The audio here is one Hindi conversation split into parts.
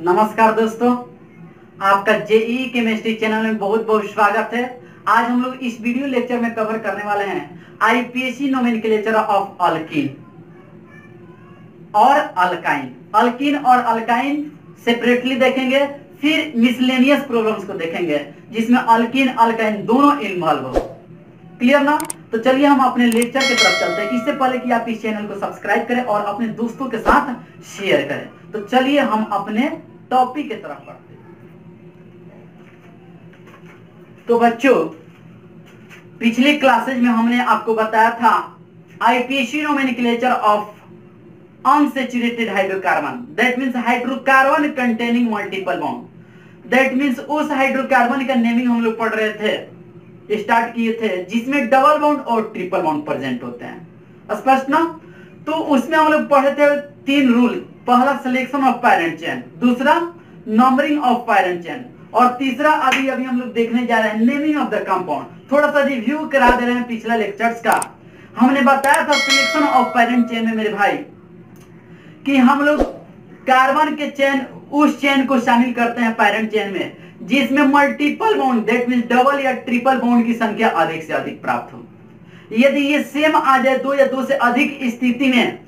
नमस्कार दोस्तों, आपका जेईई केमिस्ट्री चैनल में बहुत बहुत स्वागत है। आज हम लोग इस वीडियो लेक्चर में कवर करने वाले हैं आईपीएसी नोमेनक्लेचर ऑफ अल्कीन और अल्काइन। अल्कीन और अल्काइन सेपरेटली देखेंगे, फिर मिसलेनियस प्रॉब्लम्स को देखेंगे जिसमें अल्कीन अल्काइन दोनों इन्वॉल्व हो। क्लियर ना? तो चलिए हम अपने लेक्चर की तरफ चलते हैं। इससे पहले कि आप इस चैनल को सब्सक्राइब करें और अपने दोस्तों के साथ शेयर करें, तो चलिए हम अपने टॉपिक की तरफ बढ़ते हैं। तो बच्चों, पिछले क्लासेज में हमने आपको बताया था IUPAC nomenclature of unsaturated hydrocarbon, that means hydrocarbon containing multiple bond. That means उस हाइड्रोकार्बन का नेमिंग हम लोग पढ़ रहे थे, स्टार्ट किए थे, जिसमें डबल बॉन्ड और ट्रिपल बॉन्ड प्रेजेंट होते हैं। स्पष्ट ना? तो उसमें हम लोग पढ़े थे 3 रूल। पहला सिलेक्शन ऑफ पैरेंट चेन, दूसरा नंबरिंग ऑफ पैरेंट चेन, और तीसरा अभी हम लोग देखने जा रहे हैं नेमिंग ऑफ द कंपाउंड। थोड़ा सा रिव्यू करा दे रहे हैं पिछला लेक्चर्स का। हमने बताया था सिलेक्शन ऑफ पैरेंट चेन में मेरे भाई कि हम लोग कार्बन के चेन, उस चेन को शामिल करते हैं पैरेंट चेन में जिसमें multiple bond, that means double या ट्रिपल बॉन्ड की संख्या अधिक से अधिक प्राप्त हो। यदि ये सेम आ जाए, 2 या 2 से अधिक स्थिति में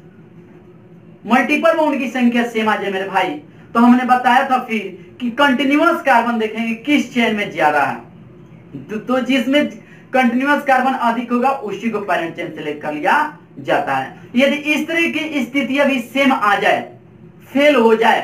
मल्टीपल बॉन्ड की संख्या सेम आ जाए मेरे भाई, तो हमने बताया था फिर कि कंटिन्यूअस कार्बन देखेंगे किस चेन में ज्यादा है। तो जिसमें कंटिन्यूअस कार्बन अधिक होगा उसी को पैरेंट चेन सेलेक्ट कर लिया जाता है। यदि इस तरह की स्थितियां भी सेम आ जाए, फेल हो जाए,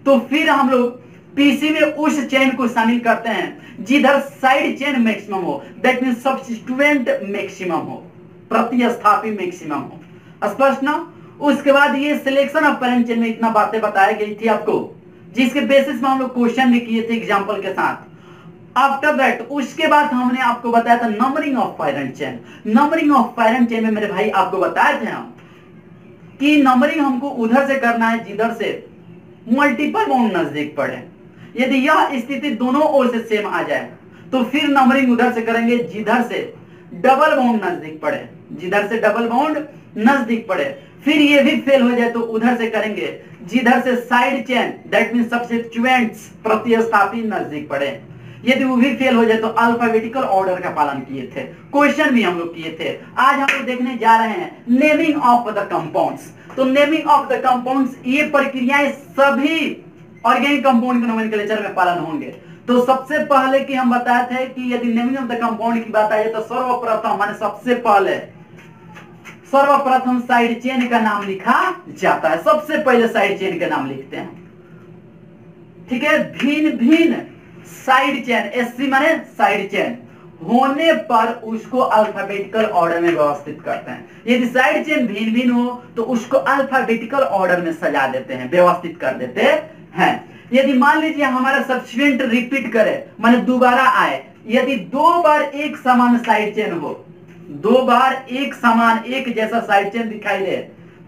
तो फिर हम लोग पीसी में उस चेन को शामिल करते हैं जिधर साइड चेन मैक्सिमम हो, दैट मींस सब्स्टिट्यूएंट मैक्सिमम हो, प्रतिस्थापी मैक्सिमम हो। स्पष्ट ना? उसके बाद ये सिलेक्शन ऑफ पैरेंट चेन में इतना बातें बताई गई थी आपको, जिसके बेसिस में हम लोग क्वेश्चन भी किए थे एग्जांपल के साथ। आफ्टर दैट उसके बाद हमने आपको बताया था numbering of parent chain. Numbering of parent chain में मेरे भाई आपको बताए थे हम कि नंबरिंग हमको उधर से करना है जिधर से मल्टीपल बॉन्ड नजदीक पड़े। यदि यह स्थिति दोनों ओर से सेम आ जाए तो फिर नंबरिंग उधर से करेंगे जिधर से डबल बॉन्ड नजदीक पड़े, जिधर से डबल बॉन्ड नजदीक पड़े। फिर ये भी फेल हो जाए तो उधर से करेंगे जिधर से side chain, that means substituents, प्रतिस्थापी नजदीक पड़े। यदि वो भी फेल हो जाए तो अल्फाबेटिकल ऑर्डर का पालन किए थे, क्वेश्चन भी हम लोग किए थे। आज हम लोग देखने जा रहे हैं नेमिंग ऑफ द कंपाउंड्स। तो नेमिंग ऑफ द कंपाउंड्स, ये प्रक्रियाएं सभी ऑर्गेनिक कंपाउंड के नोमेनक्लेचर में पालन होंगे। तो सबसे पहले कि हम बताए थे कि यदि नेमिंग ऑफ द कंपाउंड की बात आए तो सर्वप्रथम माने सबसे पहले सर्वप्रथम साइड चेन का नाम लिखा जाता है। सबसे पहले साइड चेन का नाम लिखते हैं, ठीक है। भिन्न भिन्न साइड चेन, एससी माने साइड चेन होने पर उसको अल्फाबेटिकल ऑर्डर में व्यवस्थित करते हैं। यदि साइड चेन भिन्न भिन्न हो तो उसको अल्फाबेटिकल ऑर्डर में सजा देते हैं, व्यवस्थित कर देते हैं। यदि मान लीजिए हमारा सब्स्टिट्यूएंट रिपीट करे, माने दोबारा आए, यदि 2 बार एक समान साइड चेन हो, 2 बार एक समान एक जैसा साइड चेन दिखाई दे,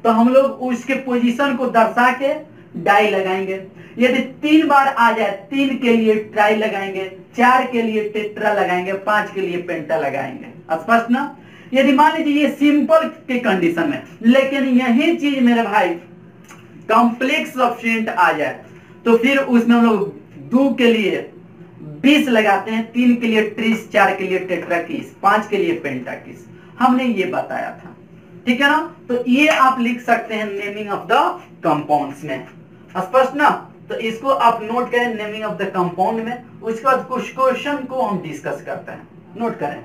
तो हम लोग उसके पोजीशन को दर्शा के डाई लगाएंगे। यदि 3 बार आ जाए, 3 के लिए ट्राई लगाएंगे, 4 के लिए टेट्रा लगाएंगे, 5 के लिए पेंटा लगाएंगे। स्पष्ट ना? यदि मान लीजिए ये सिंपल के कंडीशन में, लेकिन यही चीज मेरे भाई कॉम्प्लेक्स सब्स्टिट्यूएंट आ जाए तो फिर उसमें हम लोग 2 के लिए 20 लगाते हैं, 3 के लिए ट्रिस, 4 के लिए टेट्राकिस, 5 के लिए पेंटाकिस। हमने ये बताया था, ठीक है ना? तो ये आप लिख सकते हैं नेमिंग ऑफ द कंपाउंड्स में। स्पष्ट ना? तो इसको आप नोट करें नेमिंग ऑफ द कंपाउंड में। उसके बाद कुछ क्वेश्चन को हम डिस्कस करते हैं, नोट करें।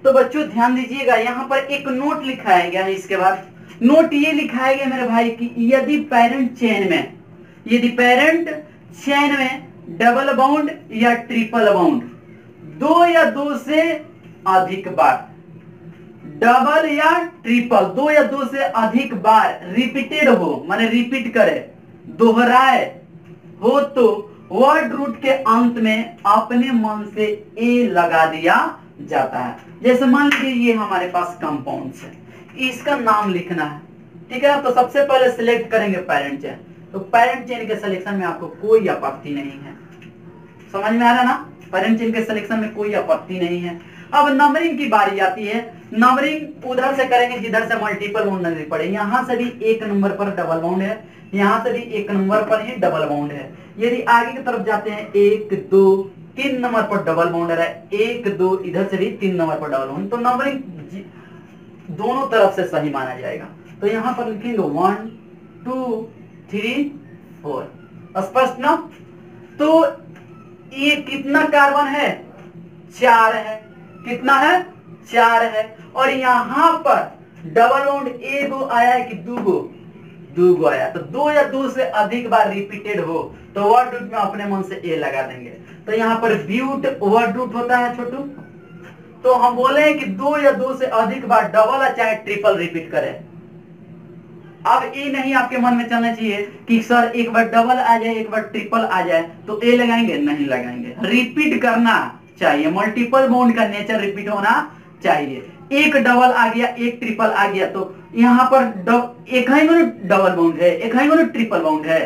तो बच्चों ध्यान दीजिएगा, यहां पर एक नोट लिखाया गया है। इसके बाद नोट ये लिखाया गया मेरे भाई कि यदि पैरेंट चेन में डबल बाउंड या ट्रिपल बाउंड 2 या 2 से अधिक बार, डबल या ट्रिपल 2 या 2 से अधिक बार रिपीटेड हो, माने रिपीट करे, दोहराए हो, तो वर्ड रूट के अंत में अपने मन से ए लगा दिया जाता है। जैसे मान लीजिए ये हमारे पास कंपाउंड्स है, इसका नाम लिखना है, ठीक है। तो सबसे पहले सिलेक्ट करेंगे पैरेंट चेन। तो पैरेंट चेन के सिलेक्शन में आपको कोई आपत्ति नहीं है, समझ में आ रहा ना? पैरेंट चेन के सिलेक्शन में कोई आपत्ति नहीं है। अब नंबरिंग की बारी आती है। नंबरिंग उधर से करेंगे जिधर से मल्टीपल बॉन्ड नजर पड़े। यहाँ से भी एक नंबर पर डबल बॉन्ड है, यहाँ से भी एक नंबर पर ही डबल बॉन्ड है। यदि आगे की तरफ जाते हैं 1 2 3 नंबर पर डबल बॉन्ड है, 1 2 इधर से भी 3 नंबर पर डबल बॉन्ड, तो नंबरिंग दोनों तरफ से सही माना जाएगा। तो यहाँ पर लिखेंगे 1 2 3 4। स्पष्ट ना? तो ये कितना कार्बन है? 4 है। कितना है? 4 है। और यहां पर डबल बॉन्ड एगो आया है कि दूगो आया। तो 2 या 2 से अधिक बार रिपीटेड हो तो वर्ड रूट में अपने मन से ए लगा देंगे। तो यहाँ पर ब्यूट वर्ड रूट होता है छोटू, तो हम बोले कि 2 या 2 से अधिक बार डबल या चाहे ट्रिपल रिपीट करें। अब ये नहीं आपके मन में चलना चाहिए कि सर एक बार डबल आ जाए एक बार ट्रिपल आ जाए तो ए लगाएंगे, नहीं लगाएंगे। रिपीट करना चाहिए, मल्टीपल बॉन्ड का नेचर रिपीट होना चाहिए। एक डबल आ गया एक ट्रिपल आ गया तो यहाँ पर एक ही डबल बॉन्ड है, एक ही ट्रिपल बॉन्ड है,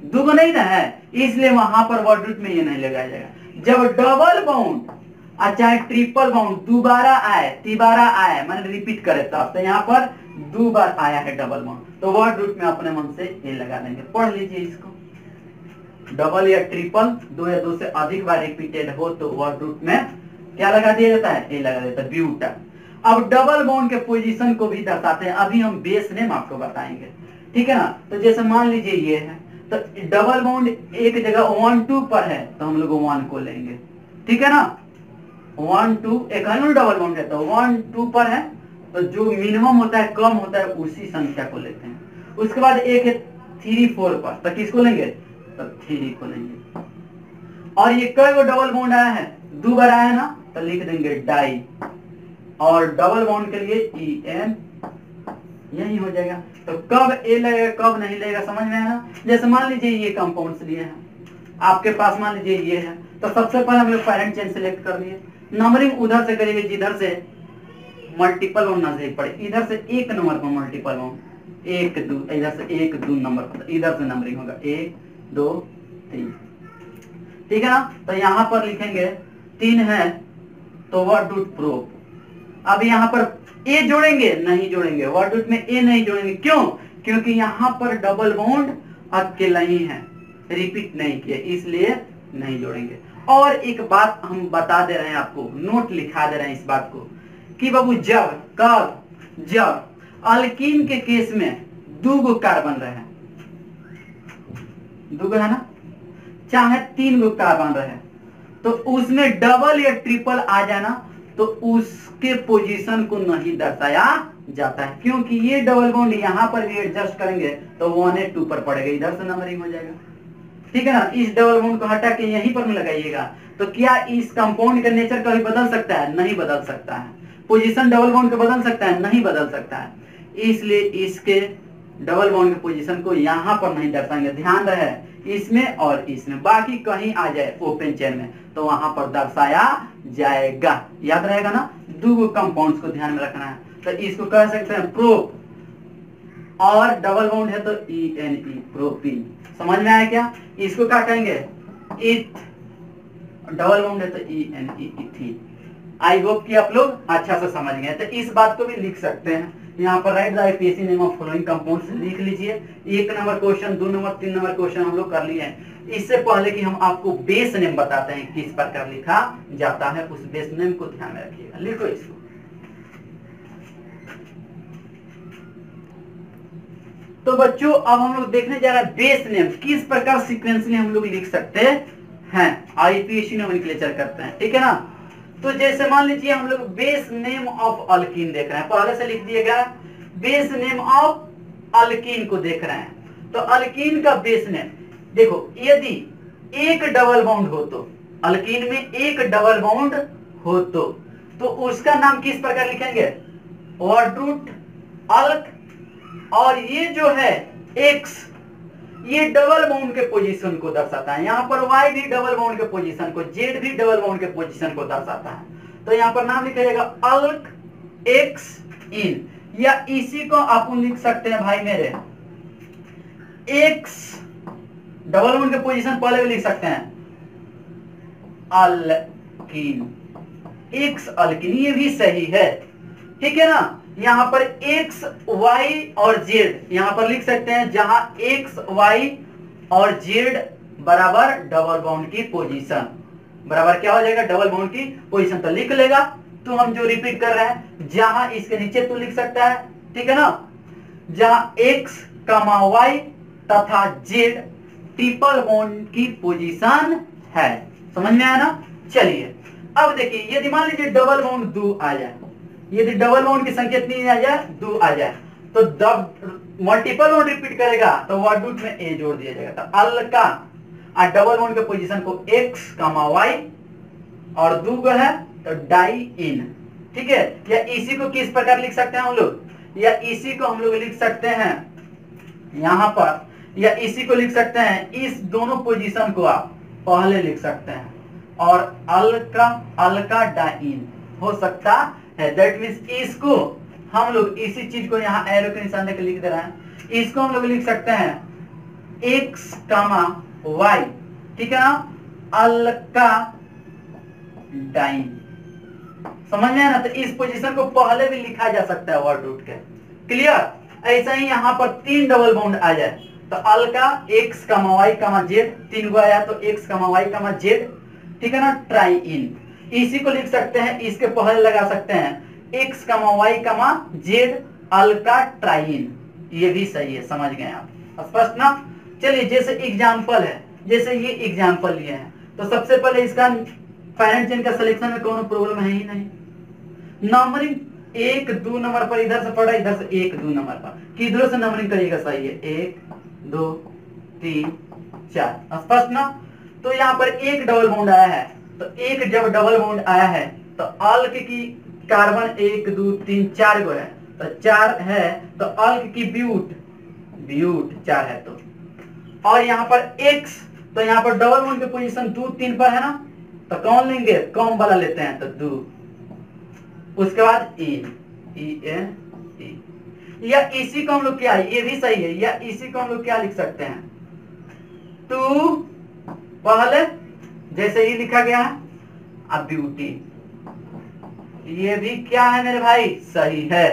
दुगो नहीं ना है, इसलिए वहां पर वर्ड रूट में ये नहीं लगाया जाएगा। जब डबल बॉन्ड चाहे ट्रिपल बाउंड दोबारा आए तिबारा आए माने रिपीट करे तब, तो यहाँ पर 2 बार आया है डबल बाउंड तो वर्ड रूट में अपने मन से ए लगा देंगे। पढ़ लीजिए इसको। डबल या ट्रिपल 2 या 2 से अधिक बार रिपीटेड हो तो वर्ड रूट में क्या लगा दिया जाता है? ए लगा देता है, ब्यूटा। अब डबल बॉन्ड के पोजीशन को भी दर्शाते हैं, अभी हम बेस नेम आपको बताएंगे, ठीक है ना। तो जैसे मान लीजिए ये है तो डबल बॉन्ड एक जगह 1 2 पर है तो हम लोग 1 को लेंगे, ठीक है ना। 1 2 एक डबल बॉन्ड है तो 1 2 पर है तो जो मिनिमम होता है कम होता है उसी संख्या को लेते हैं। उसके बाद एक है 3 4 पर तो किसको लेंगे? तो 3 को लेंगे। और ये कई गो डबल बॉन्ड आया है? 2 बार आया है ना, तो लिख देंगे डाई। और डबल बॉन्ड के लिए EN यही हो जाएगा। तो कब ए लगेगा कब नहीं लगेगा समझ में आया ना। जैसे मान लीजिए ये कंपाउंड्स लिए हैं आपके पास, मान लीजिए ये है तो सबसे पहले हम लोग पैरेंट चेन सिलेक्ट कर लिए। नंबरिंग उधर से करेंगे जिधर से मल्टीपल बॉन्ड नजर पड़े, इधर से एक नंबर पर मल्टीपल बॉन्ड 1 2, इधर से 1 2 नंबर पर, इधर से नंबरिंग होगा 1 2 3, ठीक है ना। तो यहाँ पर लिखेंगे 3 है तो वर्ड रूट प्रो। अब यहाँ पर ए जोड़ेंगे नहीं जोड़ेंगे, वर्ड रूट में ए नहीं जोड़ेंगे। क्यों? क्योंकि यहाँ पर डबल बॉन्ड अकेला ही है, रिपीट नहीं किया, इसलिए नहीं जोड़ेंगे। और एक बात हम बता दे रहे हैं आपको, नोट लिखा दे रहे हैं इस बात को कि बाबू जब अल्कीन के केस में 2 गो कार्बन रहे, 2 गो है ना, चाहे 3 गो कार्बन रहे तो उसमें डबल या ट्रिपल आ जाना तो उसके पोजीशन को नहीं दर्शाया जाता है, क्योंकि ये डबल बॉन्ड यहाँ पर भी एडजस्ट करेंगे तो 1 या 2 पर पड़ेगा, इधर से नंबरिंग हो जाएगा, ठीक है ना। इस डबल बॉन्ड को हटा के यहीं पर लगाइएगा तो क्या इस कंपाउंड का नेचर कभी बदल सकता है? नहीं बदल सकता है। पोजीशन डबल बॉन्ड का बदल सकता है? नहीं बदल सकता है। इसलिए इसके डबल बॉन्ड के पोजीशन को यहाँ पर नहीं दर्शाएंगे। ध्यान रहे इसमें और इसमें, बाकी कहीं आ जाए ओपन चेन में तो वहां पर दर्शाया जाएगा। याद रहेगा ना, 2 कंपाउंड्स को ध्यान में रखना है। तो इसको कह सकते हैं प्रोप, और डबल बॉन्ड है तो ENE प्रोपीन। समझ में आया क्या? इसको क्या कहेंगे? इथ। डबल बॉन्ड है तो ENE इथीन। आई होप कि आप लोग अच्छा से समझ गए। तो इस बात को भी लिख सकते हैं यहाँ पर, right the IPAC name of following compounds लिख लीजिए। 1 number question, 2 number 3 number question हम लोग कर लिए हैं। इससे पहले कि हम आपको बेस नेम बताते हैं किस प्रकार लिखा जाता है, उस बेस नेम को ध्यान में रखिएगा। लिखो इसको। तो बच्चों अब हम लोग देखने जा रहे हैं बेस नेम किस प्रकार सीक्वेंसली हम लोग लिख सकते हैं, IPAC नोमेनक्लेचर करते हैं, ठीक है ना। तो जैसे मान लीजिए हम लोग बेस नेम ऑफ अल्कीन देख रहे हैं, पहले से लिख दिएगा बेस नेम ऑफ अल्कीन को देख रहे हैं। तो अल्कीन का बेस नेम देखो, यदि एक डबल बॉन्ड हो तो अल्कीन में एक डबल बॉन्ड हो तो उसका नाम किस प्रकार लिखेंगे? वर्ड रूट अल्क, और ये जो है एक्स ये डबल बॉन्ड के पोजीशन को दर्शाता है। यहाँ पर Y भी डबल बॉन्ड के पोजीशन को, Z भी डबल बॉन्ड के पोजीशन को दर्शाता है। तो यहाँ पर नाम लिखा जाएगा अल्क एक्स इन, या इसी को आप लिख सकते हैं भाई मेरे एक्स डबल बॉन्ड के पोजीशन पहले भी लिख सकते हैं अल्कीन, एक्स अल्किन, ये भी सही है, ठीक है ना। यहाँ पर एक्स वाई और जेड यहाँ पर लिख सकते हैं, जहां एक्स वाई और जेड बराबर डबल बॉन्ड की पोजीशन, बराबर क्या हो जाएगा, डबल बॉन्ड की पोजीशन। तो लिख लेगा, तो हम जो रिपीट कर रहे हैं, जहां इसके नीचे तू लिख सकता है, ठीक है ना, जहां एक्स कमा वाई तथा जेड ट्रिपल बॉन्ड की पोजीशन है। समझ में आया ना। चलिए अब देखिए, यदि मान लीजिए डबल बॉन्ड 2 आ जाए, यदि डबल बॉन्ड की संख्या कितनी आ जाए, 2 आ जाए, तो मल्टीपल बॉन्ड रिपीट करेगा तो वर्ड रूट में ए जोड़ दिया जाएगा। तो अल्का और डबल बॉन्ड के पोजीशन को एक्स कमा वाई और 2 को है तो डाई इन, ठीक है। या इसी को किस प्रकार लिख सकते हैं हम लोग, या इसी को हम लोग लिख सकते हैं यहां पर, या इसी को लिख सकते हैं, इस दोनों पोजीशन को आप पहले लिख सकते हैं और अल्का डाइन हो सकता है। दैट मीन्स इसको हम लोग इसी चीज को यहाँ एरो के निशान देकर लिख दे रहे हैं, इसको हम लोग लिख सकते हैं एक्स कामा वाई, ठीक है ना, अल्का डाइन। समझ में है ना। तो इस पोजीशन को पहले भी लिखा जा सकता है वर्ड रूट के, क्लियर। ऐसा ही यहाँ पर 3 डबल बॉन्ड आ जाए तो अल्का एक्स कमा वाई कमा जेड, 3 को आया तो एक्स कमा वाई कमा जेड, ठीक है ना, ट्राई इन। इसी को लिख सकते हैं, इसके पहले लगा सकते हैं एक्स कमा वाई कमा जेड अल्का ट्राइन, ये भी सही है। समझ गए आप, स्पष्ट ना। चलिए जैसे एग्जाम्पल है, जैसे ये एग्जाम्पल लिए हैं, तो सबसे पहले इसका पेरेंट चेन का सिलेक्शन में कोनो प्रॉब्लम है ही नहीं। नंबरिंग 1 2 नंबर पर इधर से पड़ा, इधर से 1 2 नंबर पर, किधरों से नंबरिंग करिएगा सही है, 1 2 3 4, स्पष्ट ना। तो यहाँ पर एक डबल बॉन्ड आया है, तो एक जब डबल बॉन्ड आया है तो अल्क की कार्बन 1 2 3 4 गो है, तो 4 है, तो अल्क की ब्यूट 4 है। तो और यहाँ पर एक्स, तो यहाँ पर डबल बॉन्ड की पोजीशन 2 3 पर है ना, तो कौन लेंगे, कौन वाला लेते हैं, तो 2। उसके बाद या इसी को हम लोग क्या, ये भी सही है, या इसी को हम लोग क्या लिख सकते हैं, 2 पहले जैसे ही लिखा गया है, अब ब्यूटी, ये भी क्या है मेरे भाई, सही है।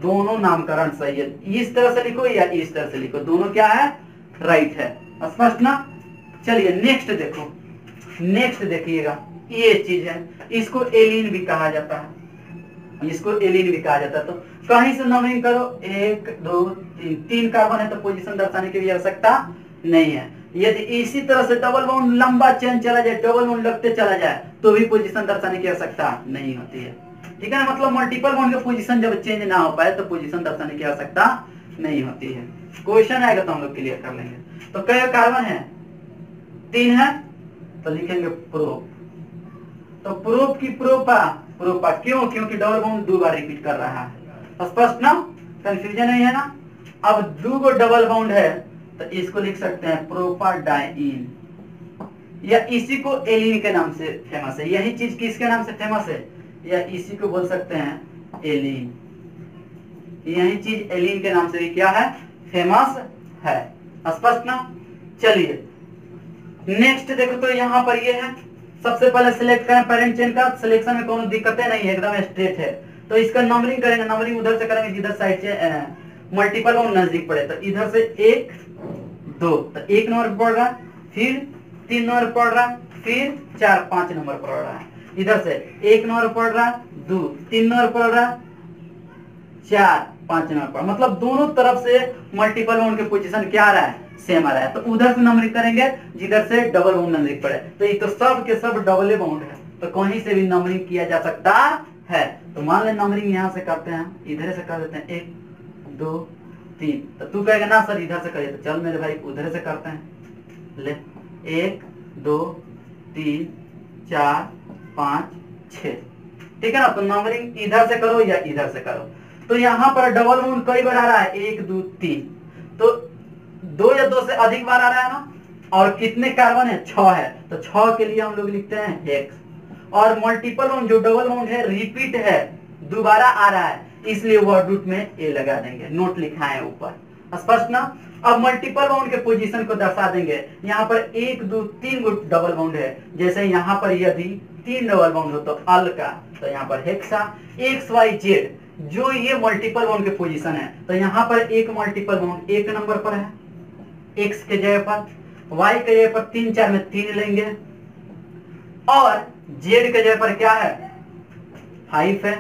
दोनों नामकरण सही है, इस तरह से लिखो या इस तरह से लिखो, दोनों क्या है, राइट है, स्पष्ट ना। चलिए नेक्स्ट देखो, नेक्स्ट देखिएगा, ये चीज है, इसको एलिन भी कहा जाता है, इसको एलिन भी कहा जाता है। तो कहीं से नंबरिंग करो, 1 2 3 कार्बन है तो पोजीशन दर्शाने की भी आवश्यकता नहीं है। यदि इसी तरह से डबल बॉन्ड लंबा चेन चला जाए, डबल बॉन्ड लगते चला जाए, तो भी पोजीशन दर्शाने की आवश्यकता नहीं होती है, ठीक है ना। मतलब मल्टीपल बॉन्ड की पोजीशन जब चेंज ना हो पाए तो पोजीशन दर्शाने की आवश्यकता नहीं होती है। क्वेश्चन आएगा तो हम लोग क्लियर कर लेंगे। तो कई कार्बन है, 3 है, तो लिखेंगे प्रोप। तो प्रोप की प्रोपा क्यों, क्योंकि डबल बॉन्ड 2 बार रिपीट कर रहा है, स्पष्ट ना, कंफ्यूजन नहीं है ना। अब 2 को डबल बॉन्ड है तो इसको लिख सकते हैं प्रोपा डाइन, या इसी को एलिन के नाम से फेमस है। यही चीज किसके नाम से फेमस है, या इसी को बोल सकते हैं एलिन, यही चीज एलिन के नाम से भी क्या है, फेमस है, स्पष्ट ना। चलिए नेक्स्ट देखो, तो यहाँ पर ये है, सबसे पहले सिलेक्ट करें पेरेंट चेन का, सिलेक्शन में कोनो दिक्कतें नहीं है, एकदम स्ट्रेट है। तो इसका नंबरिंग करेंगे, नंबरिंग उधर से करेंगे जिधर साइड से मल्टीपल और नजदीक पड़े, तो इधर से 1 2, तो 1 नंबर पर पड़ रहा है, फिर 3 नंबर पर पड़ रहा है, फिर 4 5 नंबर पर पड़ रहा है, इधर से 1 नंबर पर पड़ रहा है, 2 3 नंबर पर पड़ रहा है, 4 5 नंबर पर, मतलब दोनों तरफ से मल्टीपल बॉन्ड की पोजीशन क्या आ रहा है, सेम आ रहा है। तो उधर से नंबरिंग करेंगे जिधर से डबल बॉन्ड नजदीक पड़े, तो ये तो सब के सब डबल बॉन्ड है, तो कहीं से भी नंबरिंग किया जा सकता है। तो मान ले नंबरिंग यहाँ से करते हैं, इधर से कर देते हैं 1 2 3, तो तू कहेगा ना सर इधर से करिए, तो चल मेरे भाई उधर से करते हैं, ले 1 2 3 4 5 6, ठीक है ना। तो नंबरिंग इधर से करो या इधर से करो। तो यहाँ पर डबल बॉन्ड कई बार आ रहा है, 1 2 3, तो 2 या 2 से अधिक बार आ रहा है ना, और कितने कार्बन है, 6 है, तो 6 के लिए हम लोग लिखते हैं हेक्स। और मल्टीपल बॉन्ड जो डबल बॉन्ड है रिपीट है, दोबारा आ रहा है, इसलिए वर्ड रूट में ए लगा देंगे, नोट लिखा है ऊपर, स्पष्ट ना। अब मल्टीपल बॉन्ड के पोजीशन को दर्शा देंगे, यहाँ पर 1 2 3 गो डबल बॉन्ड है, जैसे यहाँ पर यदि 3 डबल बॉन्ड हो तो अल का, तो यहाँ पर हेक्सा। एक्स वाई जेड जो ये मल्टीपल बॉन्ड के पोजीशन है, तो यहाँ पर एक मल्टीपल बॉन्ड 1 नंबर पर है एक्स के जगह पर, वाई के जगह पर 3 4 में 3 लेंगे, और जेड के जगह पर क्या है 5 है,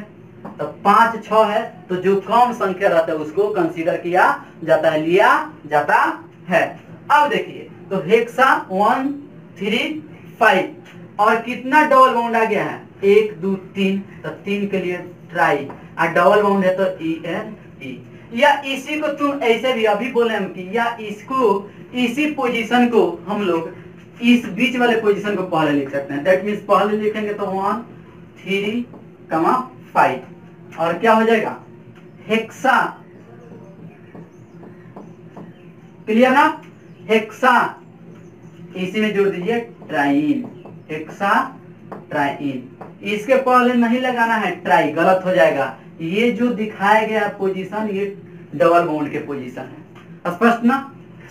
तो 5 6 है, तो जो कम संख्या रहता है उसको कंसीडर किया जाता है, लिया जाता है। अब देखिए तो हेक्सा 1 3 5 और कितना डबल बाउंड आ गया है 1 2 3, तो 3 के लिए ट्राई, और डबल बाउंड है तो ENE। या इसी को तुम ऐसे भी अभी बोले हम कि या इसको इसी पोजीशन को हम लोग इस बीच वाले पोजीशन को पहले लिख सकते हैं। दैट मीन्स पहले लिखेंगे तो 1 3 5 और क्या हो जाएगा हेक्सा, क्लियर ना, हेक्सा इसी में जोड़ दीजिए ट्राइन, हेक्सा ट्राइन। इसके पहले नहीं लगाना है ट्राई, गलत हो जाएगा। ये जो दिखाया गया पोजीशन ये डबल बॉन्ड के पोजीशन है, स्पष्ट ना।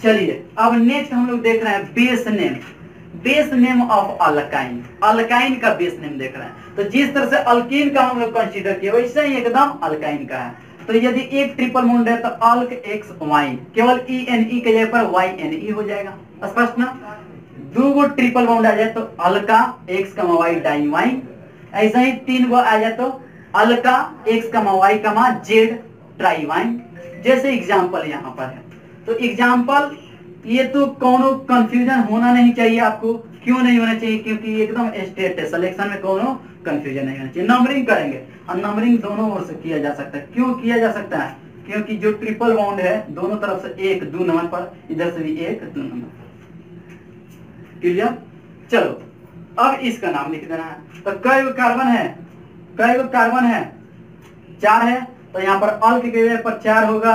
चलिए अब नेक्स्ट हम लोग देख रहे हैं base name, base name of alkyne. Alkyne का बेस नेम देख रहे हैं, तो जिस तरह से अल्कीन का हम लोग कंसीडर किया वैसे ही एकदम अल्काइन का है। तो यदि एक ट्रिपल बॉन्ड है तो अल्क एक्स वाइन, केवल ENE के जगह पर YNE हो जाएगा, स्पष्ट ना। दो गो ट्रिपल बॉन्ड आ जाए तो अल्का एक्स वाई डाइवाइन, ऐसा ही 3 गो आ जाए तो अल्का एक्स वाई जेड ट्राइवाइन। जैसे एग्जाम्पल यहाँ पर है, तो एग्जाम्पल ये तो कोनो कंफ्यूजन होना नहीं चाहिए आपको। क्यों नहीं होना चाहिए? क्योंकि एकदम स्ट्रेट है, सिलेक्शन में कोनो कंफ्यूजन नहीं होना चाहिए। नंबरिंग करेंगे और नंबरिंग दोनों ओर से किया जा सकता है। क्यों किया जा सकता है? क्योंकि जो ट्रिपल बॉन्ड है दोनों तरफ से 1 2 नंबर पर, इधर से भी 1 2 नंबर। क्लियर? चलो अब इसका नाम लिख देना है। तो कई गो कार्बन है, कई गो कार्बन है 4 है, तो यहाँ पर अल्क के जगह पर 4 होगा,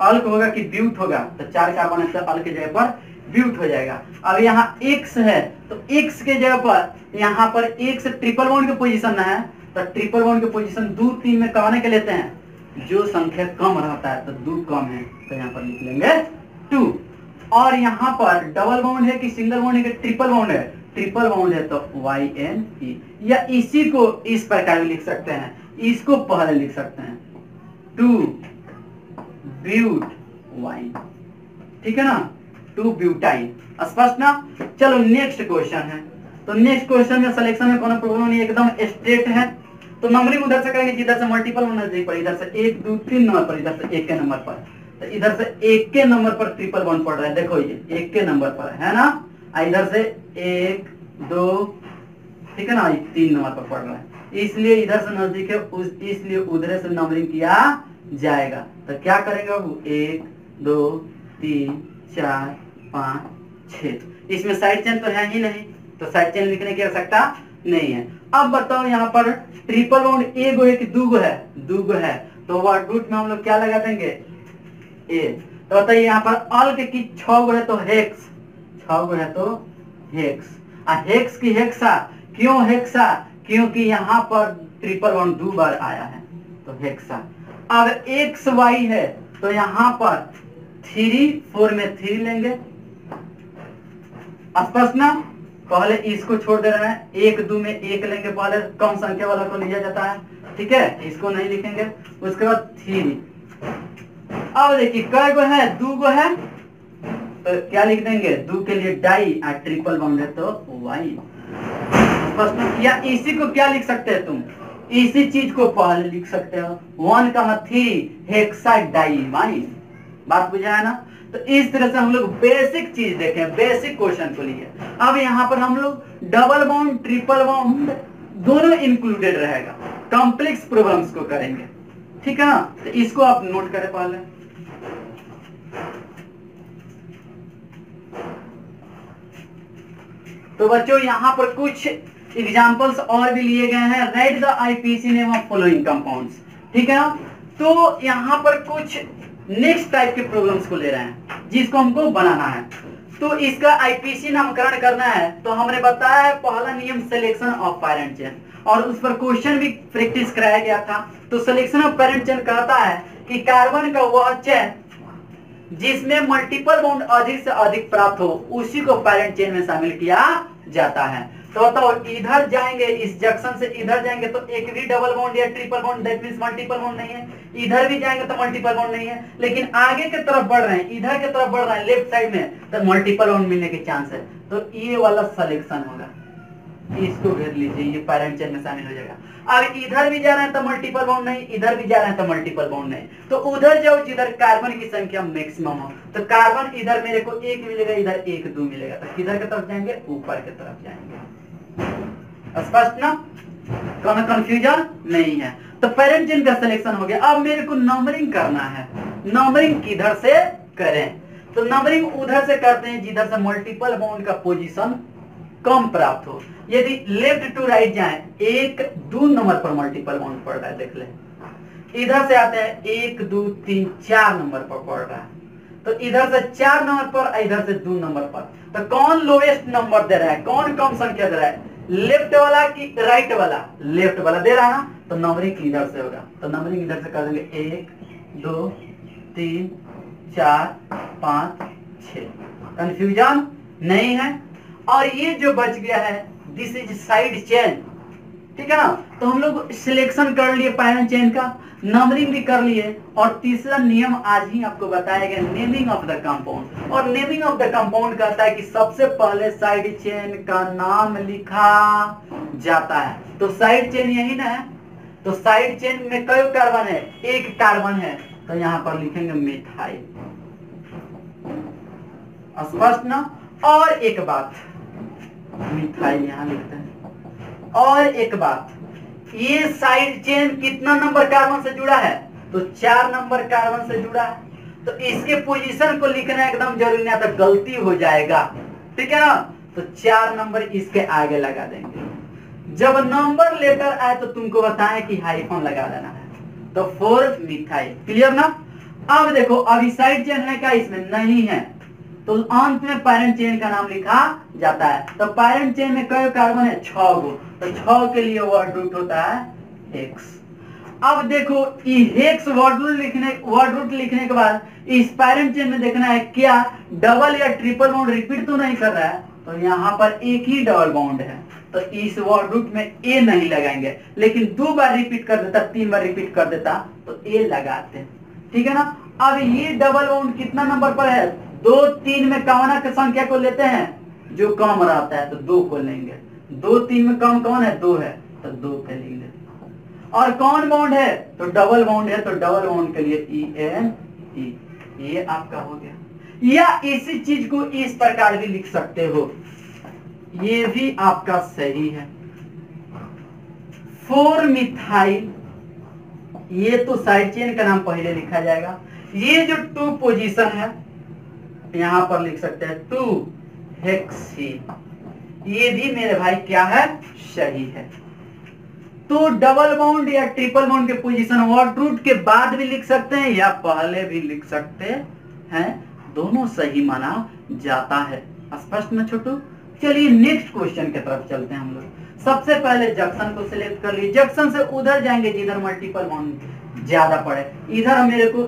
अल्क होगा कि ब्यूट होगा, तो 4 कार्बन है तो अल्क के जगह पर ब्यूट हो जाएगा। अब यहाँ एक्स है तो एक्स के जगह पर यहाँ पर एक्स ट्रिपल बॉन्ड के पोजीशन है, तो ट्रिपल बॉन्ड के पोजीशन 2 3 में कहने के लेते हैं, जो संख्या कम रहता है तो 2 कम है तो यहाँ पर लिख लेंगे 2। और यहाँ पर डबल बॉन्ड है कि सिंगल बॉन्ड है कि ट्रिपल बॉन्ड है, ट्रिपल बॉन्ड है तो YNE। या इसी को इस प्रकार भी लिख सकते हैं, इसको पहले लिख सकते हैं 2 ब्यूट वाइन, ठीक है ना, 2 ब्यूटाइन, स्पष्ट ना। चलो नेक्स्ट क्वेश्चन है, तो नेक्स्ट क्वेश्चन में सिलेक्शन में कोनो प्रॉब्लम नहीं, एकदम स्ट्रेट है। तो नंबरिंग उधर से करेंगे जिधर से मल्टीपल नजदीक पर, इधर से 1 2 3 नंबर पर, इधर से 1 के नंबर पर, तो इधर से 1 के नंबर पर ट्रिपल बॉन्ड पड़ रहा है, देखो ये 1 के नंबर पर है ना, इधर से 1 2, ठीक है ना, 3 नंबर पर पड़ रहा है, इसलिए इधर से नजदीक है, इसलिए उधर से नंबरिंग किया जाएगा। तो क्या करेंगे बाबू 1 2 3 4 5 6, इसमें साइड चेन तो है ही नहीं, तो साइड चेन लिखने की आवश्यकता नहीं है। अब बताओ यहाँ पर ट्रिपल बॉन्ड 1 गो है कि 2 गो है? 2 गो है, तो वर्ड रूट में हम लोग क्या लगा देंगे ए। तो बताइए यहाँ पर अल्क की 6 गो है तो हेक्स, 6 गो है तो हेक्स, हेक्स की हेक्सा। क्यों हेक्सा? क्योंकि यहाँ पर ट्रिपल बॉन्ड 2 बार आया है तो हेक्सा। अब एक्स वाई है तो यहाँ पर 3 4 में 3 लेंगे, स्पष्ट ना। पहले इसको छोड़ दे रहे हैं, 1 2 में 1 लेंगे, पहले कम संख्या वाला को लिया जाता है, ठीक है, इसको नहीं लिखेंगे। उसके बाद 3। अब देखिए कै गो है? 2 गो है, तो क्या लिख देंगे 2 के लिए डाई, और ट्रिपल बॉन्ड है तो वाई, स्पष्ट ना। या इसी को क्या लिख सकते हैं तुम, इसी चीज को पहले लिख सकते हो 1 3 हेक्साडाइमाइन, बात बुझा है ना। तो इस तरह से हम लोग बेसिक चीज देखें, बेसिक क्वेश्चन को लिए। अब यहाँ पर हम लोग डबल बॉन्ड ट्रिपल बॉन्ड दोनों इंक्लूडेड रहेगा, कॉम्प्लेक्स प्रॉब्लम्स को करेंगे, ठीक है ना। तो इसको आप नोट करें पहले। तो बच्चों यहाँ पर कुछ एग्जाम्पल्स और भी लिए गए हैं। Right the IPC name of following compounds, ठीक है ना। तो यहाँ पर कुछ नेक्स्ट टाइप के प्रॉब्लम्स को ले रहे हैं जिसको हमको बनाना है। तो इसका IPC नामकरण करना है, तो हमने बताया है पहला नियम सिलेक्शन ऑफ पैरेंट चेन, और उस पर क्वेश्चन भी प्रैक्टिस कराया गया था। तो सिलेक्शन ऑफ पैरेंट चेन कहता है कि कार्बन का वह चेन जिसमें मल्टीपल बॉन्ड अधिक से अधिक प्राप्त हो उसी को पैरेंट चेन में शामिल किया जाता है। तो बताओ इधर जाएंगे, इस जंक्शन से इधर जाएंगे तो एक भी डबल बॉन्ड या triple bond, that means multiple bond नहीं है। इधर भी जाएंगे तो मल्टीपल बॉन्ड नहीं है, लेकिन आगे की तरफ बढ़ रहे हैं, इधर की तरफ बढ़ रहे हैं लेफ्ट साइड में, तो मल्टीपल बॉन्ड मिलने के चांस है। तो ये वाला सिलेक्शन होगा, इसको घेर लीजिए, ये पैरेंट चेन में शामिल हो जाएगा। अब इधर भी जा रहे हैं तो मल्टीपल बॉन्ड नहीं, इधर भी जा रहे हैं तो मल्टीपल बॉन्ड नहीं, तो उधर जाओ जिधर कार्बन की संख्या मैक्सिमम हो। तो कार्बन इधर मेरे को 1 मिलेगा, इधर 1 2 मिलेगा, तो किधर की तरफ जाएंगे, ऊपर की तरफ जाएंगे। स्पष्ट ना, कोई कंफ्यूजन नहीं है। तो पेरेंट चेन का सिलेक्शन हो गया। अब मेरे को नंबरिंग करना है, नंबरिंग किधर से करें, तो नंबरिंग उधर से करते हैं जिधर से मल्टीपल बॉन्ड का पोजीशन कम प्राप्त हो। यदि लेफ्ट टू राइट जाए, 1 2 नंबर पर मल्टीपल बॉन्ड पड़ रहा है, देख ले। इधर से आते हैं 1 2 3 4 नंबर पर पड़ रहा है, तो इधर से 4 नंबर पर, इधर से 2 नंबर पर, तो कौन लोएस्ट नंबर दे रहा है, कौन कम संख्या दे रहा है, लेफ्ट वाला कि राइट वाला? लेफ्ट वाला दे रहा है ना, तो नंबरिंग इधर से होगा। तो नंबरिंग इधर से कर देंगे 1 2 3 4 5 6। कंफ्यूजन नहीं है। और ये जो बच गया है, दिस इज साइड चेन, ठीक है ना। तो हम लोग सिलेक्शन कर लिए पैरेंट चेन का, नंबरिंग भी कर लिए, और तीसरा नियम आज ही आपको बताया गया, नेमिंग ऑफ द कंपाउंड। और नेमिंग ऑफ द कंपाउंड कहता है कि सबसे पहले साइड चेन का नाम लिखा जाता है। तो साइड चेन यही ना है, तो साइड चेन में कई कार्बन है, 1 कार्बन है, तो यहां पर लिखेंगे मिथाइल। स्पष्ट ना। और एक बात, मिथाइल यहां लिखते हैं। और एक बात, ये साइड चेन कितना नंबर कार्बन से जुड़ा है, तो 4 नंबर कार्बन से जुड़ा है। तो इसके पोजीशन को लिखना एकदम जरूरी नहीं, तो गलती हो जाएगा, ठीक है ना। तो 4 नंबर इसके आगे लगा देंगे। जब नंबर लेटर आए तो तुमको बताएं कि हाइफन लगा देना है, तो 4 मिथाइल। क्लियर ना। अब देखो, अभी साइड चेन है क्या, इसमें नहीं है, तो अंत में पैरेंट चेन का नाम लिखा जाता है। तो पैरेंट चेन में कई कार्बन है, 6 गो, तो 6 के लिए वर्ड रूट होता है हेक्स। अब देखो, हेक्स वर्ड रूट लिखने के बाद इस पैरेंट चेन में देखना है क्या डबल या ट्रिपल बॉन्ड रिपीट तो नहीं कर रहा है, तो यहाँ पर एक ही डबल बॉन्ड है, तो इस वर्ड रूट में ए नहीं लगाएंगे, लेकिन 2 बार रिपीट कर देता, 3 बार रिपीट कर देता तो ए लगाते हैं, ठीक है ना। अब ये डबल बॉन्ड कितना नंबर पर है, 2 3 में कौन की संख्या को लेते हैं, जो कम रहता है तो 2 को लेंगे। 2 3 में कम कौन है, 2 है, तो 2 के लेंगे। और कौन बॉन्ड है, तो डबल बॉन्ड है, तो डबल बॉन्ड के लिए ENE, ये आपका हो गया। या इसी चीज को इस प्रकार भी लिख सकते हो, ये भी आपका सही है। 4 मिथाइल, ये तो साइड चेन का नाम पहले लिखा जाएगा। ये जो 2 पोजीशन है, यहां पर लिख सकते हैं 2 हेक्सीन, ये भी मेरे भाई क्या है, सही है। तो डबल बॉन्ड या ट्रिपल बॉन्ड के पोजीशन वर्ड रूट के बाद भी लिख सकते हैं या पहले भी लिख सकते हैं, दोनों सही माना जाता है। स्पष्ट में छोटू। चलिए नेक्स्ट क्वेश्चन की तरफ चलते हैं हम लोग। सबसे पहले जंक्शन को सिलेक्ट कर लिए, जंक्शन से उधर जाएंगे जिधर मल्टीपल बॉन्ड ज्यादा पड़े। इधर मेरे को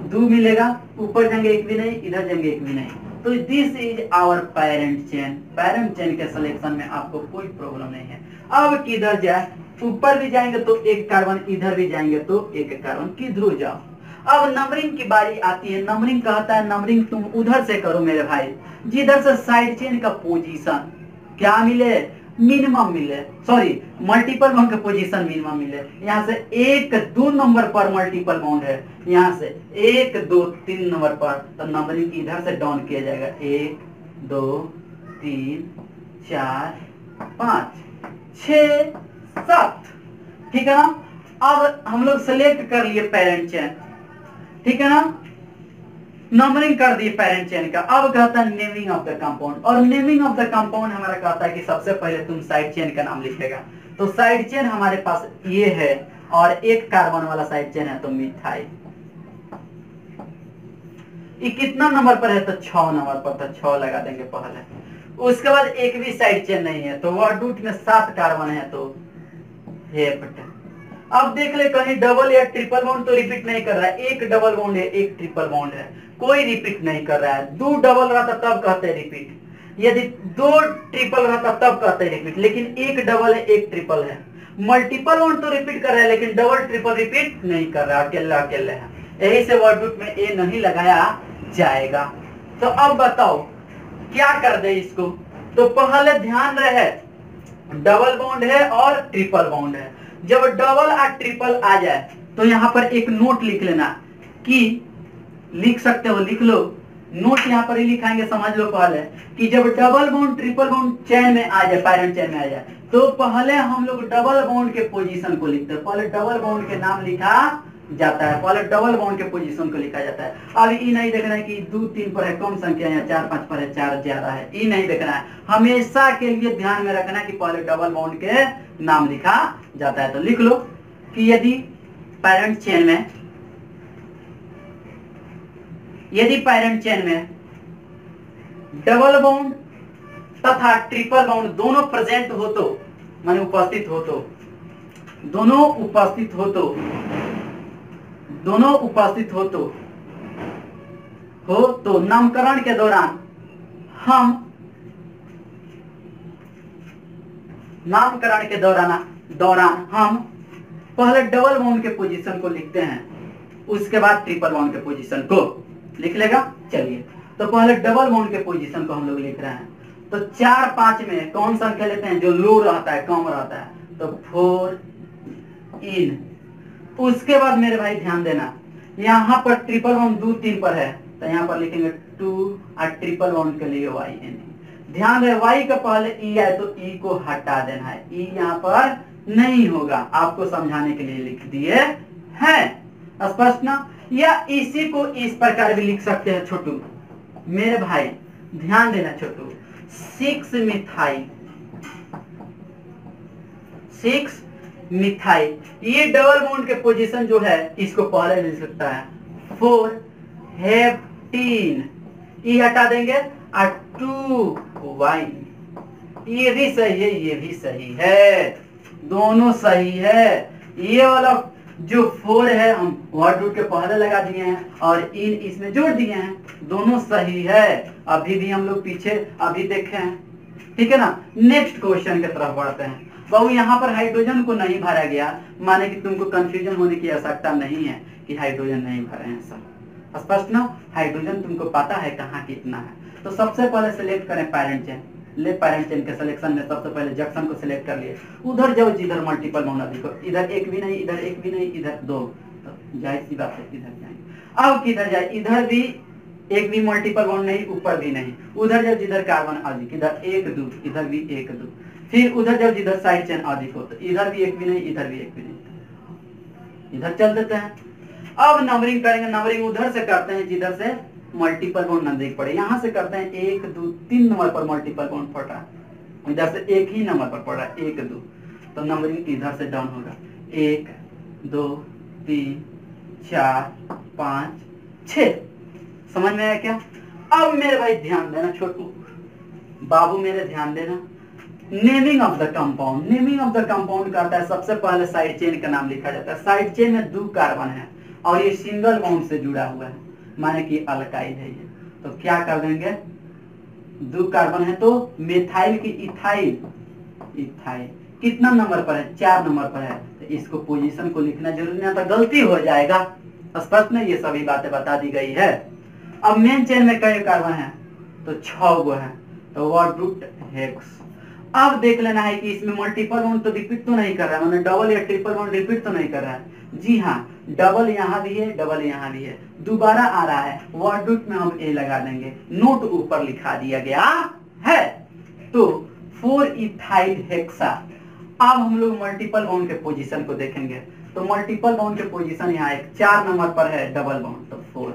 2 मिलेगा, ऊपर जाएंगे 1 भी नहीं, इधर जाएंगे 1 भी नहीं, तो this is our parent chain. Parent chain के सिलेक्शन में आपको कोई प्रॉब्लम नहीं है। अब किधर जाए, ऊपर भी जाएंगे तो 1 कार्बन, इधर भी जाएंगे तो 1 कार्बन, किधर जाओ। अब नंबरिंग की बारी आती है। नंबरिंग कहता है, नंबरिंग तुम उधर से करो मेरे भाई जिधर से साइड चेन का पोजीशन क्या मिले, मिनिमम मिले, सॉरी मल्टीपल बॉन्ड का पोजीशन मिनिमम मिले। यहाँ से 1 2 नंबर पर मल्टीपल बॉन्ड है, यहाँ से 1 2 3 नंबर पर, तो नंबरिंग इधर से डाउन किया जाएगा, 1 2 3 4 5 6 7, ठीक है ना। अब हम लोग सिलेक्ट कर लिए पेरेंट चेन, ठीक है ना, नंबरिंग कर दिए पेरेंट चेन का। अब कहता है नेमिंग ऑफ द कंपाउंड, और नेमिंग ऑफ द कंपाउंड हमारा कहता है कि सबसे पहले तुम साइड चेन का नाम लिखेगा। तो साइड चेन हमारे पास ये है, और 1 कार्बन वाला साइड चेन है, तो मिथाइल। ये कितना नंबर पर है, तो 6 नंबर पर, तो 6 लगा देंगे पहले। उसके बाद एक भी साइड चेन नहीं है, तो वर्ड रूट में 7 कार्बन है, तो हेप्ट। अब देख ले कहीं डबल या ट्रिपल बॉन्ड तो रिपीट नहीं कर रहा है, 1 डबल बॉन्ड है, 1 ट्रिपल बॉन्ड है, कोई रिपीट नहीं कर रहा है। 2 डबल रहा था तब कहते हैं रिपीट, यदि दो ट्रिपल रहता तब कहते हैं रिपीट, लेकिन एक डबल है एक ट्रिपल है। मल्टीपल वन तो रिपीट कर रहा है लेकिन डबल ट्रिपल रिपीट नहीं कर रहा, अकेला अकेले है, यही से वर्ड रूट में ए नहीं लगाया जाएगा। तो अब बताओ क्या कर दे इसको। तो पहले ध्यान रहे डबल बॉन्ड है और ट्रिपल बॉन्ड है। जब डबल और ट्रिपल आ जाए तो यहां पर एक नोट लिख लेना, कि लिख सकते हो, लिख लो, नोट यहां पर ही लिखाएंगे, समझ लो पहले कि जब double bond triple bond chain में आ जाए, पैरेंट चेन में आ जाए, तो पहले हम लोग डबल बॉन्ड के पोजीशन को लिखते हैं। पहले डबल बॉन्ड के नाम लिखा जाता है, पहले डबल बॉन्ड के पोजीशन को लिखा जाता है। अब ये नहीं देखना है कि 2 3 पर है कम संख्या या 4 5 पर है 4 ज्यादा है, ये नहीं देखना है। हमेशा के लिए ध्यान में रखना कि पहले डबल बॉन्ड के नाम लिखा जाता है। तो लिख लो कि यदि पैरेंट चेन में डबल बॉन्ड तथा ट्रिपल बॉन्ड दोनों प्रेजेंट हो तो, माने उपस्थित हो तो, दोनों उपस्थित हो तो नामकरण के दौरान हम पहले डबल बॉन्ड के पोजीशन को लिखते हैं, उसके बाद ट्रिपल बॉन्ड के पोजीशन को लिख लेगा। चलिए तो पहले डबल बॉन्ड के पोजीशन को हम लोग लिख रहे हैं। तो 4 5 में कौन संख्या लेते हैं जो लो रहता है, कम रहता है, तो 4 इन। उसके बाद मेरे भाई ध्यान देना, यहाँ पर ट्रिपल बॉन्ड 2 3 पर है तो यहाँ पर लिखेंगे 2 और ट्रिपल बॉन्ड के लिए वाई एन। ध्यान रहे वाई का पहले ई आए तो ई को हटा देना है, ई यहाँ पर नहीं होगा, आपको समझाने के लिए लिख दिए हैं, स्पष्ट ना। या इसी को इस प्रकार भी लिख सकते हैं छोटू मेरे भाई, ध्यान देना छोटू, 6 मिथाइल, ये डबल बॉन्ड के पोजीशन जो है इसको पहले लिख सकता है 4 हेप्टीन, ये हटा देंगे और 2 वाइन। ये भी सही है, ये भी सही है, दोनों सही है। ये वाला जो 4 है हम वर्ड रूट के पहले लगा दिए हैं और इन इसमें जोड़ दिए हैं, दोनों सही है। अभी भी हम लोग पीछे अभी देखे हैं, ठीक है ना। नेक्स्ट क्वेश्चन की तरफ बढ़ते हैं। बाबू यहाँ पर हाइड्रोजन को नहीं भरा गया, माने कि तुमको कंफ्यूजन होने की आवश्यकता नहीं है कि हाइड्रोजन नहीं भरे हैं सर, स्पष्ट ना। हाइड्रोजन तुमको पता है कहाँ कितना है। तो सबसे पहले सिलेक्ट करें पैरेंट चेन, ले पैरेंट चेन के सिलेक्शन में सबसे पहले जंक्शन को सिलेक्ट कर लिए, उधर जाओ जिधर मल्टीपल बॉन्ड देखो, इधर एक भी नहीं, इधर एक भी नहीं, इधर 2, तो जाहिर सी बात है इधर जाएंगे। अब किधर जाए, इधर भी एक भी मल्टीपल बॉन्ड नहीं, ऊपर भी नहीं, उधर जाओ जिधर कार्बन अधिक, इधर 1 2, इधर भी 1 2, फिर उधर जाओ जिधर साइड चेन अधिक हो, तो इधर भी एक भी नहीं, इधर भी एक भी नहीं, इधर चल देते हैं। अब नंबरिंग करेंगे, नंबरिंग उधर से करते हैं जिधर से मल्टीपल बॉन्ड नजदीक पड़े, यहां से करते हैं 1 2 3 नंबर पर मल्टीपल बॉन्ड पड़ रहा है, इधर से एक ही नंबर पर पड़ रहा है 1 2, तो नंबरिंग इधर से डाउन होगा 1 2 3 4 5 6। समझ में आया क्या। अब मेरे भाई ध्यान देना छोटू बाबू, मेरे ध्यान देना, naming of the compound. Naming of the compound करता है सबसे पहले साइड चेन का नाम लिखा जाता है। साइड चेन में 2 कार्बन है और ये सिंगल बॉन्ड से जुड़ा हुआ है, माने कि अल्काइल है ये, तो क्या कर देंगे, 2 कार्बन है तो मेथाइल की इथाइल, इथाइल कितना नंबर पर है, 4 नंबर पर है, तो इसको पोजीशन को लिखना जरूरी नहीं, तो गलती हो जाएगा, स्पष्ट में। ये सभी बातें बता दी गई है। अब मेन चेन में कई कार्बन है, तो 6 गो है, तो वर्ड रूट हेक्स। अब देख लेना है कि इसमें मल्टीपल बॉन्ड तो रिपीट तो नहीं कर रहा है, मतलब डबल या ट्रिपल बॉन्ड रिपीट तो नहीं कर रहा है। जी हाँ, डबल यहाँ भी है, डबल यहाँ भी है, दोबारा आ रहा है, वर्ड रूट में हम ए लगा देंगे, नोट ऊपर लिखा दिया गया है। तो 4 इथाइल हेक्सा। अब हम लोग मल्टीपल बॉन्ड के पोजीशन को देखेंगे, तो मल्टीपल बॉन्ड के पोजीशन यहाँ एक 4 नंबर पर है डबल बॉन्ड, तो 4,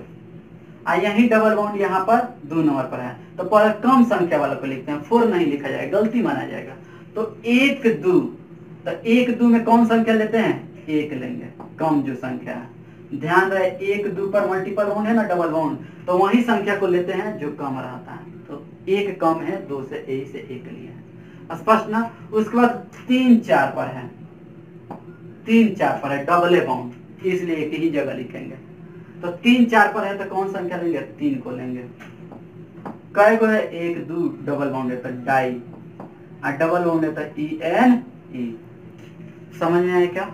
और यही डबल बॉन्ड यहाँ पर 2 नंबर पर है, तो पहले कम संख्या वाला को लिखते हैं, 4 नहीं लिखा जाएगा, गलती माना जाएगा। तो 1 2, तो 1 2 में कौन संख्या लेते हैं, 1 लेंगे, कम जो संख्या है। ध्यान रहे 1 2 पर मल्टीपल बॉन्ड है ना, डबल बॉन्ड, तो वही संख्या को लेते हैं जो कम रहता है, तो 1 कम है 2 से, ए से 1 लिया है, स्पष्ट ना। उसके बाद 3 4 पर है, 3 4 पर है डबल बॉन्ड, इसलिए एक ही जगह लिखेंगे। तो 3 4 पर है तो कौन संख्या लेंगे, 3 को लेंगे, कै को है, एक दो डबल बॉन्ड है तो डाई, और डबल बॉन्ड है तो ENE। समझ में आया क्या?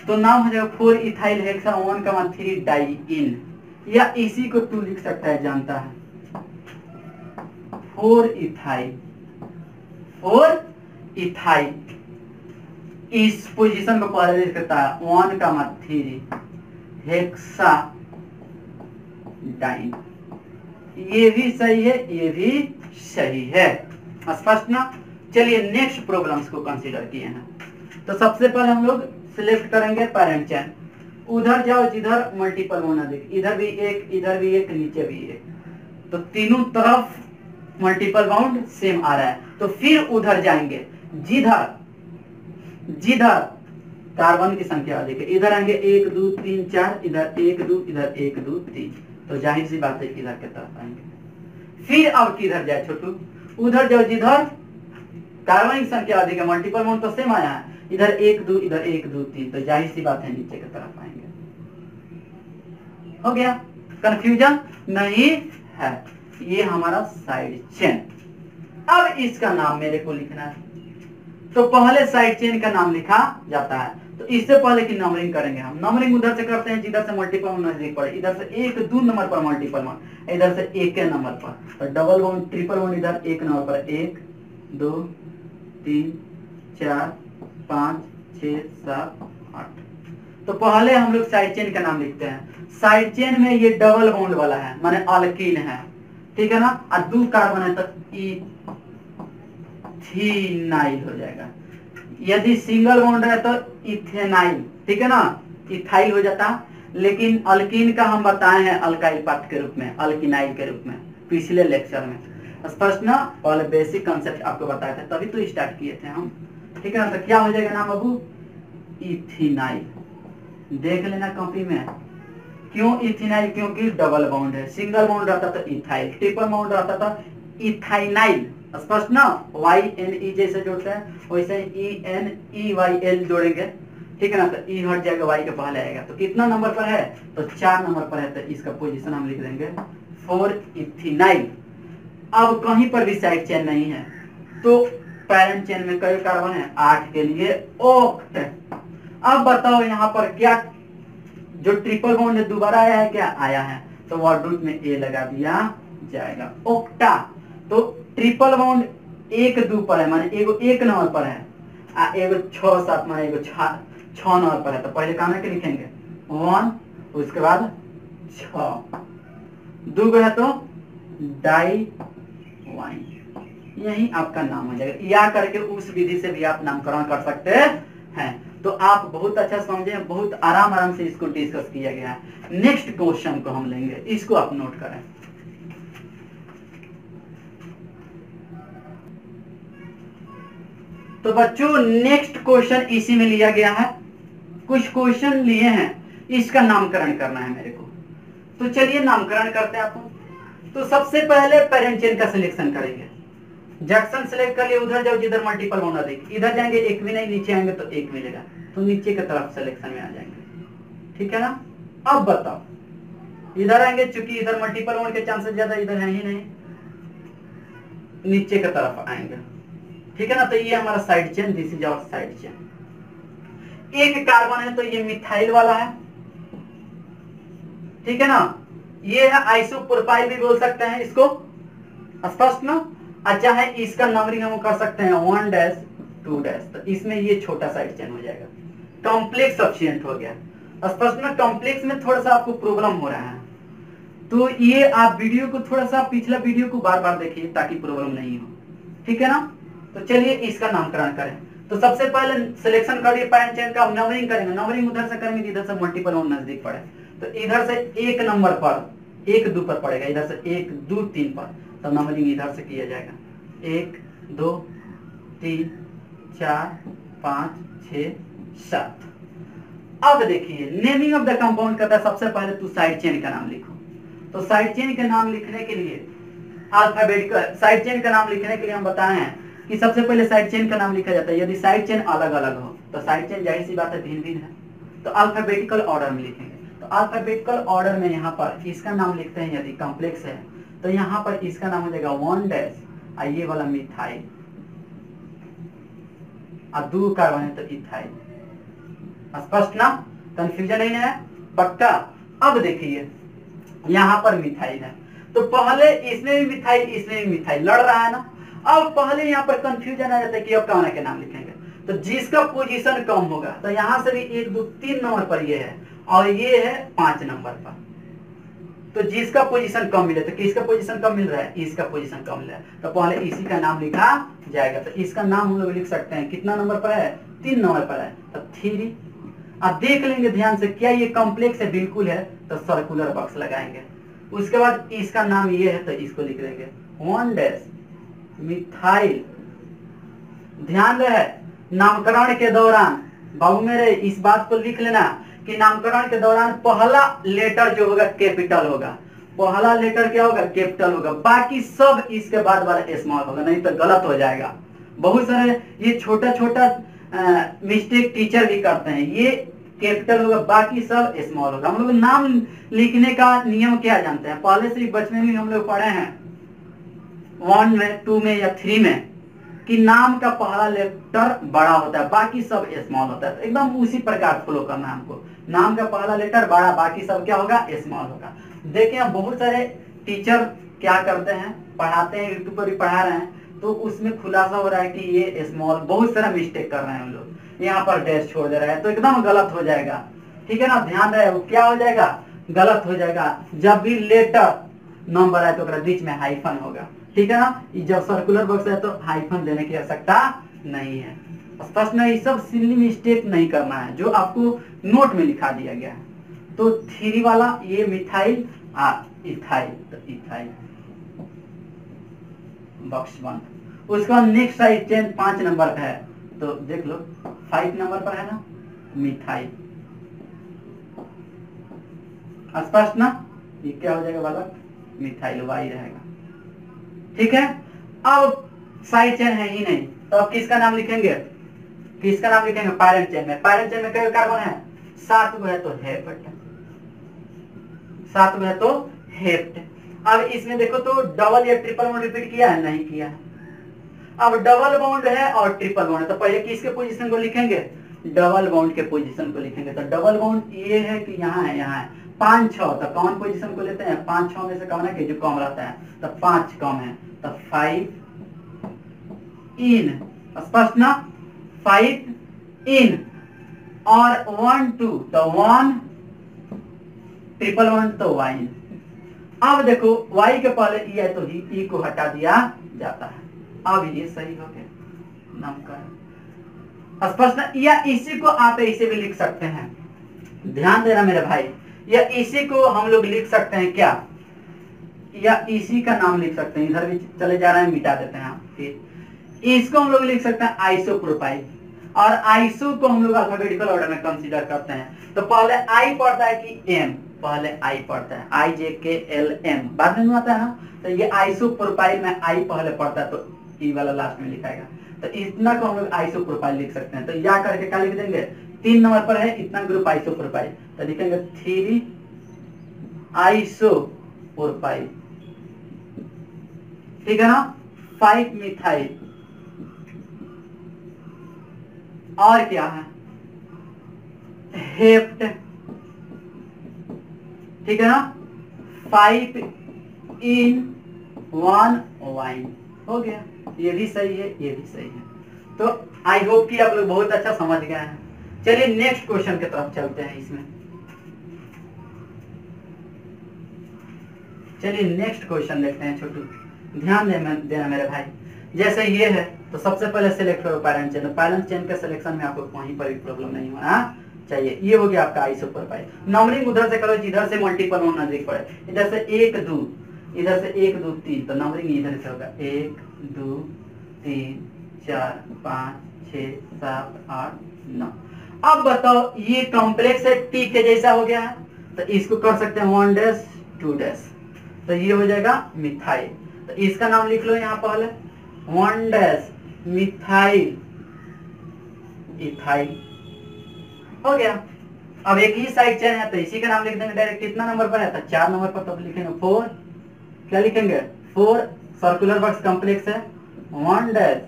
तो नाम हो जाएगा 4 इथाइल हेक्सा 1,3 डाइइन, या इसी को तू लिख सकता है, जानता है 4 इथाइल। इस पोजीशन को पहले लिख सकता है 1,3 हेक्सा डाइन। ये भी सही है, ये भी सही है, स्पष्ट ना? चलिए नेक्स्ट प्रॉब्लम्स को कंसीडर किए हैं। तो सबसे पहले हम लोग सिलेक्ट करेंगे पैरेंट चेन। उधर जाओ जिधर मल्टीपल होना देख, इधर भी एक, इधर भी एक, नीचे भी एक, तो तीनों तरफ मल्टीपल बाउंड सेम आ रहा है। तो फिर उधर जाएंगे जिधर जिधर कार्बन की संख्या अधिक है, इधर आएंगे 1 2 3 4, इधर 1 2, इधर 1 2 3, तो जाहिर सी बात है इधर की तरफ आएंगे। फिर अब किधर जाए छोटू? उधर जाओ जिधर कार्बन की संख्या अधिक है, मल्टीपल बाउंड तो सेम आया है, इधर 1 2, इधर 1 2 3, तो जाहिर सी बात है नीचे की तरफ आएंगे। हो गया? कंफ्यूजन नहीं है? ये हमारा साइड चेन। अब इसका नाम मेरे को लिखना है, तो पहले साइड चेन का नाम लिखा जाता है। तो इससे पहले की नंबरिंग करेंगे हम। नंबरिंग उधर से करते हैं जिधर से मल्टीपल नजदीक पड़े, इधर से 1 2 नंबर पर मल्टीपल बॉन्ड, इधर से 1 नंबर पर, तो डबल बॉन्ड ट्रिपल बॉन्ड इधर 1 नंबर पर, 1 2 3 4 5 6 7 8। तो पहले हम लोग साइड चेन का नाम लिखते हैं। साइड चेन में ये डबल बॉन्ड वाला है, माने अल्कीन है, ठीक है ना? और 2 कार्बन है तो इथेनाइल हो जाएगा। यदि सिंगल बॉन्ड है तो इथेनाइल, ठीक है ना? इथाइल हो जाता, लेकिन अल्कीन का हम बताए हैं अल्काइल पाथ के रूप में, अल्किनाइल के रूप में पिछले लेक्चर में। स्पष्ट ना? पहले बेसिक कंसेप्ट आपको बताए थे, तभी तो स्टार्ट किए थे हम, ठीक है ना? तो क्या हो जाएगा नाम बाबू? इथेनाइल। देख लेना कॉपी में। क्यों इथेनाइल? क्योंकि डबल बॉन्ड है। सिंगल बॉन्ड रहता तो इथाइल, ट्रिपल बॉन्ड रहता था इथाइनाइल। स्पष्ट ना? YNE जैसे जोड़ते हैं वैसे ENEYL जोड़ेंगे, ठीक है ना? तो E हट जाएगा, Y के पहले आएगा। तो कितना नंबर पर है? तो 4 नंबर पर है, तो इसका पोजीशन हम लिख देंगे 4 इथेनाइल। अब कहीं पर भी साइड चेन नहीं है, तो पैरेंट चेन में कई कार्बन है? 8 के लिए ऑक्ट। अब बताओ यहाँ पर क्या जो ट्रिपल बॉन्ड है दोबारा आया है? क्या आया है? तो वर्ड रूट में A लगा दिया जाएगा, ऑक्टा। तो ट्रिपल बॉन्ड 1 2 पर है, माने एगो 1 नंबर पर है, एगो 6 7 माने एगो 6 नंबर पर है। तो पहले कहाँ के लिखेंगे? 1, उसके बाद 6, 2 है तो डाई वाइन। यही आपका नाम हो जाएगा। या करके उस विधि से भी आप नामकरण कर सकते हैं। तो आप बहुत अच्छा समझे, बहुत आराम से इसको डिस्कस किया गया है। नेक्स्ट क्वेश्चन को हम लेंगे, इसको आप नोट करें। तो बच्चों नेक्स्ट क्वेश्चन इसी में लिया गया है। कुछ क्वेश्चन लिए हैं, इसका नामकरण करना है मेरे को। तो चलिए नामकरण करते हैं आपको। तो सबसे पहले पेरेंट चेन का सिलेक्शन करेंगे। जंक्शन सिलेक्ट कर लिए, उधर जाओ जिधर मल्टीपल बॉन्ड देखें, इधर जाएंगे 1 भी नहीं, नीचे आएंगे तो 1 मिलेगा, तो नीचे की तरफ सिलेक्शन में आ जाएंगे, ठीक है ना? अब बताओ, इधर आएंगे, चूंकि इधर मल्टीपल बॉन्ड के चांसेस ज्यादा, इधर है ही नहीं, नीचे की तरफ आएंगे, ठीक है ना? तो ये हमारा side chain, this is our side chain. एक कार्बन है तो ये मिथाइल वाला है, ठीक है ना? ये है आइसोप्रोपाइल भी बोल सकते हैं इसको, स्पष्ट ना? अच्छा है, इसका नंबरिंग हम कर सकते हैं 1 डैश 2 डैश, तो इसमें ये छोटा साइड चेन हो जाएगा। कॉम्प्लेक्स सफिशिएंट हो गया, स्पष्ट ना? कॉम्प्लेक्स में थोड़ा सा आपको प्रॉब्लम हो रहा है, तो ये आप वीडियो को थोड़ा सा, पिछला वीडियो को बार बार देखिए ताकि प्रॉब्लम नहीं हो, ठीक है ना? तो चलिए इसका नामकरण करें। तो सबसे पहले सिलेक्शन करिए पैरेंट चेन का, नंबरिंग करेंगे। नंबरिंग उधर से करेंगे इधर से मल्टीपल बॉन्ड नजदीक पड़े, तो इधर से 1 नंबर पर 1 2 पर पड़ेगा, इधर से 1 2 3 पर, तो नंबरिंग इधर से किया जाएगा 1 2 3 4 5 6 7। अब देखिए नेमिंग ऑफ द कंपाउंड कहता है सबसे पहले तू साइड चेन का नाम लिखो। तो साइड चेन का नाम लिखने के लिए अल्फाबेटिकल, साइड चेन का नाम लिखने के लिए हम बताए हैं कि सबसे पहले साइड चेन का नाम लिखा जाता है। यदि साइड चेन अलग अलग हो तो साइड चेन जाहिर सी बात है भिन्न भिन्न है, तो अल्फाबेटिकल ऑर्डर में लिखेंगे। तो अल्फाबेटिकल ऑर्डर में यहाँ पर इसका नाम लिखते हैं, यदि कॉम्प्लेक्स है तो यहाँ पर इसका नाम हो जाएगा 1 डैश, और ये वाला मिथाइल, और 2 कार्बन है तो इथाइल। स्पष्ट ना, कंफ्यूजन नहीं है, पक्का। अब देखिए यहाँ पर मिथाइल है, तो पहले इसमें भी मिथाइल, इसमें भी मिथाइल लड़ रहा है ना। अब पहले यहाँ पर कंफ्यूजन आ जाता है कि अब कौन के नाम लिखेंगे, तो जिसका पोजीशन कम होगा, तो यहाँ से भी 1 2 3 नंबर पर ये है, और ये है 5 नंबर पर। तो जिसका पोजीशन कम मिले, तो किसका पोजीशन कम मिल रहा है, इसका पोजीशन कम मिल रहा है, तो पहले इसी का नाम लिखा जाएगा। तो इसका नाम हम लोग लिख सकते हैं, कितना नंबर पर है, 3 नंबर पर है, तो 3। अब देख लेंगे ध्यान से, क्या ये कॉम्प्लेक्स है, बिल्कुल है, तो सर्कुलर बॉक्स लगाएंगे। उसके बाद इसका नाम ये है, तो इसको लिख देंगे 1 डैश मिथाइल। ध्यान रहे, नामकरण के दौरान बाबू मेरे इस बात को लिख लेना कि नामकरण के दौरान पहला लेटर जो होगा कैपिटल होगा, पहला लेटर क्या होगा, कैपिटल होगा, बाकी सब इसके बाद वाला स्मॉल होगा, नहीं तो गलत हो जाएगा। बहुत सारे ये छोटा छोटा मिस्टेक टीचर भी करते हैं, ये कैपिटल होगा, बाकी सब स्मॉल होगा। हम लोग नाम लिखने का नियम क्या जानते हैं, पहले से ही बचपन में हम लोग पढ़े हैं 1 में 2 में या 3 में, कि नाम का पहला लेटर बड़ा होता है, बाकी सब स्मॉल होता है। तो एकदम उसी प्रकार फॉलो करना है हमको, नाम का पहला लेटर बड़ा, बाकी सब क्या होगा, स्मॉल होगा। देखिए अब बहुत सारे टीचर क्या करते हैं, पढ़ाते हैं, यूट्यूब पर भी पढ़ा रहे हैं, तो उसमें खुलासा हो रहा है कि ये स्मॉल, बहुत सारा मिस्टेक कर रहे हैं हम लोग, यहाँ पर डैश छोड़ दे रहा है, तो एकदम गलत हो जाएगा। ठीक है ना, ध्यान रहे, क्या हो जाएगा, गलत हो जाएगा। जब भी लेटर नंबर है तो बीच में हाइफन होगा, ठीक है ना। जब सर्कुलर बॉक्स है तो हाइफन देने की आवश्यकता नहीं है। स्पष्ट नहीं, सब सिली मिस्टेक नहीं करना है जो आपको नोट में लिखा दिया गया है। तो 3 वाला ये मिथाइल इथाइल, तो इथाइल बॉक्स 1। उसके बाद नेक्स्ट साइड चेन 5 नंबर पे है, तो देख लो 5 नंबर पर है ना मिथाइल। स्पष्ट ना, ये क्या हो जाएगा बालक, मिथाइल वाई रहेगा। ठीक है, अब साइड चेन है ही नहीं, तो अब किसका नाम लिखेंगे, किसका नाम लिखेंगे, पैरेंट चेन में। पैरेंट चेन में कितने कार्बन है, 7 है तो हेप्ट, 7 है तो हेप्ट। अब इसमें देखो तो डबल या ट्रिपल बॉन्ड रिपीट किया है, नहीं किया है। अब डबल बॉन्ड है और ट्रिपल बॉन्ड है, तो पहले किसके पोजीशन को लिखेंगे, डबल बॉन्ड के पोजीशन को लिखेंगे। तो डबल बॉन्ड ये है कि यहाँ है, यहाँ है 5 6, तो कौन पोजीशन को लेते हैं, 5 6 में से कौन है कि जो कम रहता है, तो 5 कम है, तो 5 इन। स्पष्ट ना, 5 इन और 1 2, तो 1 ट्रिपल बॉन्ड तो वाइन। अब देखो y के पहले ई है तो ई को हटा दिया जाता है। अब ये सही हो गया नामकरण। स्पष्ट ना, या इसी को आप इसे भी लिख सकते हैं, ध्यान देना मेरे भाई, या इसी को हम लोग लिख सकते हैं क्या, या इसी का नाम लिख सकते हैं, इधर भी चले जा रहे हैं, मिटा देते हैं। फिर इसको हम लोग लिख सकते हैं आइसोप्रोपाइल, और आइसो को हम लोग अल्फाबेटिकल ऑर्डर में कंसीडर करते हैं। तो पहले आई पढ़ता है कि एम, पहले आई पढ़ता है, IJKLM, बाद में आता है ना, तो ये आइसोप्रोपाइल में आई पहले पढ़ता है, तो ई वाला लास्ट में लिखाएगा। तो इतना को हम लोग आइसोप्रोपाइल लिख सकते हैं। तो या करके क्या लिख देंगे, 3 नंबर पर है इतना ग्रुप आइसोप्रोपाइल, तो लिखेंगे 3 आइसोप्रोपाइल, ठीक है ना। 5 मिथाइल, और क्या है, हेप्ट, ठीक है ना। 5 इन 1 वाइन, हो गया। ये भी सही है, ये भी सही है। तो आई होप कि आप लोग बहुत अच्छा समझ गए हैं। चलिए नेक्स्ट क्वेश्चन की तरफ चलते हैं। इसमें चलिए नेक्स्ट क्वेश्चन देखते हैं। छोटू ध्यान देना मेरे भाई, जैसे ये है तो सबसे पहले सिलेक्ट करो पैरेंट चेन। पैरेंट चेन के सिलेक्शन में आपको कहीं पर भी प्रॉब्लम नहीं होना चाहिए। ये हो गया आपका आइसोप्रोपाइल। नंबरिंग उधर से करो जिधर से मल्टीपल होना नजदीक पड़े, इधर से 1 2, इधर से 1 2 3, तो नंबरिंग इधर से होगा 1 2 3 4 5 6 7 8 9। अब बताओ ये कॉम्प्लेक्स है, टी के जैसा हो गया है, तो इसको कर सकते हैं 1 डैश 2 डैश, तो ये हो जाएगा मिथाइल। तो इसका नाम लिख लो यहाँ पहले 1 डैश मिथाइल इथाइल, हो गया। अब एक ही साइड चेन है तो इसी का नाम लिख देंगे डायरेक्ट। कितना नंबर पर है, तो 4 नंबर पर, तो लिखेंगे 4 क्या लिखेंगे 4 सर्कुलर बॉक्स कॉम्प्लेक्स है 1 डैश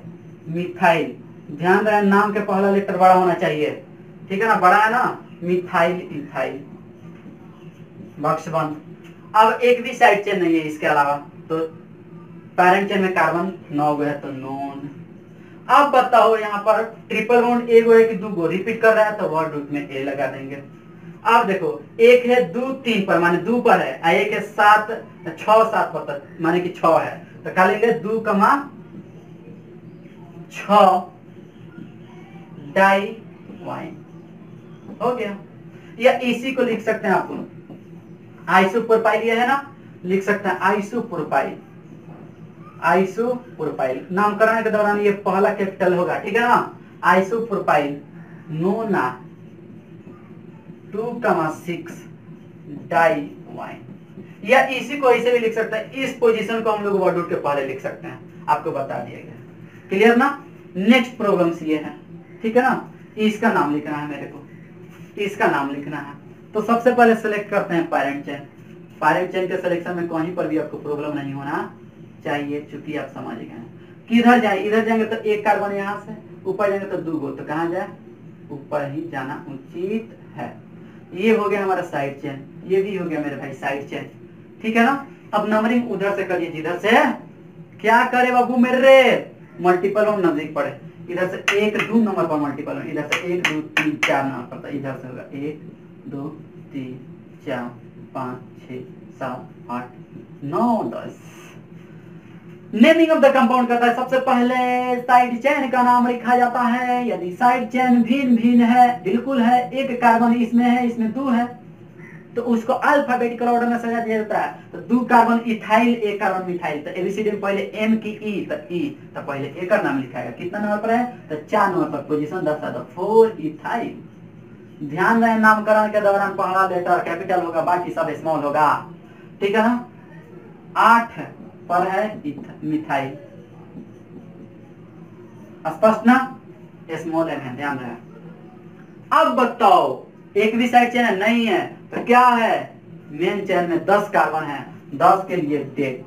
मिथाइल, ध्यान रहे नाम के पहला लेटर बड़ा होना चाहिए, ठीक है ना, बड़ा है ना, मिथाइल इथाइल, बॉक्स बंद। अब एक भी साइड चेन नहीं है इसके अलावा, तो पैरेंट चेन में कार्बन 9 गो है तो नॉन। अब बताओ यहाँ पर ट्रिपल बॉन्ड एक है कि दो गो, रिपीट कर रहा है तो वर्ड रूट में ए लगा देंगे। अब देखो एक है 2 3 पर माने 2 पर है, और एक है 7 6 7 पर माने कि 6 है, तो क्या लेंगे 2 कमा 6 डाई वाइन, हो गया। या इसी को लिख सकते हैं आप आइसोप्रोपाइल, ये है ना, लिख सकते हैं आइसोप्रोपाइल, आइसोप्रोपाइल नामकरण के दौरान ये पहला कैपिटल होगा, ठीक है ना, आइसोप्रोपाइल नोना 2,6 डाई वाइन, या इसी को ऐसे भी लिख सकते हैं, इस पोजीशन को हम लोग वर्ड रूट के पहले लिख सकते हैं, आपको बता दिया गया, क्लियर ना। नेक्स्ट प्रॉब्लम्स ये है, ठीक है ना, इसका नाम लिखना है मेरे को, इसका नाम लिखना है। तो सबसे पहले सेलेक्ट करते हैं पैरेंट चेन, पैरेंट चेन के सिलेक्शन में कहीं पर भी आपको प्रॉब्लम नहीं होना चाहिए, चूंकि आप समझ गए। किधर जाए, इधर जाएंगे तो एक कार्बन यहाँ से, ऊपर जाएंगे तो 2 गो, तो कहाँ जाए, ऊपर ही जाना उचित है। ये हो गया हमारा साइड चेन, ये भी हो गया मेरे भाई साइड चेन, ठीक है ना। अब नंबरिंग उधर से करिए, जिधर से क्या करे बाबू मेरे, मल्टीपल होम नजदीक पड़े, इधर से 1 2 नंबर पर मल्टीपल होम, इधर से 1 2 3 4 नंबर पर, इधर से होगा 1 2 3 4 5 6 7 8 9 10। नेमिंग ऑफ द कंपाउंड करता है, सबसे पहले साइड चेन का नाम लिखा जाता है। यदि साइड चेन भिन्न भिन्न है, बिल्कुल है, एक कार्बन इसमें है, इसमें 2 है, तो उसको अल्फाबेटिकल ऑर्डर में सजा दिया जाता है। तो 2 कार्बन इथाइल, 1 कार्बन मिथाइल, तो एबीसीडी में पहले एम की ई, तो पहले ए का नाम लिखाएगा, कितना नंबर पर है, तो 4 नंबर पर, पोजीशन 10 है, तो 4 इथाइल। ध्यान रहे नामकरण के दौरान पहला लेटर कैपिटल होगा, बाकी सब स्मॉल होगा, ठीक है ना। 8 पर है मिथाइल, स्पष्ट ना, स्मॉल एम है, ध्यान रहे। अब बताओ एक भी साइड चेन नहीं है, तो क्या है, मेन चेन में 10 कार्बन है, 10 के लिए डेक।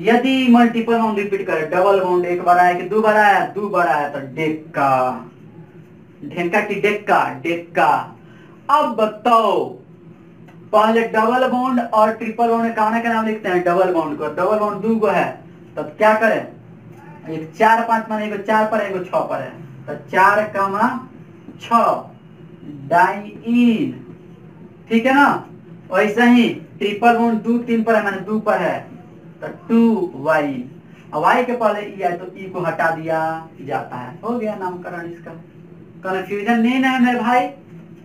यदि मल्टीपल बॉन्ड रिपीट करे, डबल बॉन्ड एक बार आया कि 2 बार आया, 2 बार आया, तो डेक्का, ढेंका की डेक्का, डेक्का। अब बताओ पहले डबल बॉन्ड और ट्रिपल बॉन्ड कौन के नाम लिखते हैं, डबल बॉन्ड को, डबल बॉन्ड 2 गो है, तो क्या करें, एक 4 5 माने, एक 4 पर है, एक 6 पर है, तो 4 कमा 6 डाइइन, ठीक है ना। वैसे ही ट्रिपल बॉन्ड 2 3 पर है, माने 2 पर है, तो 2 वाई, वाई के पहले ई आए तो ई को हटा दिया जाता है, हो गया नामकरण इसका। कंफ्यूजन नहीं है मेरे भाई।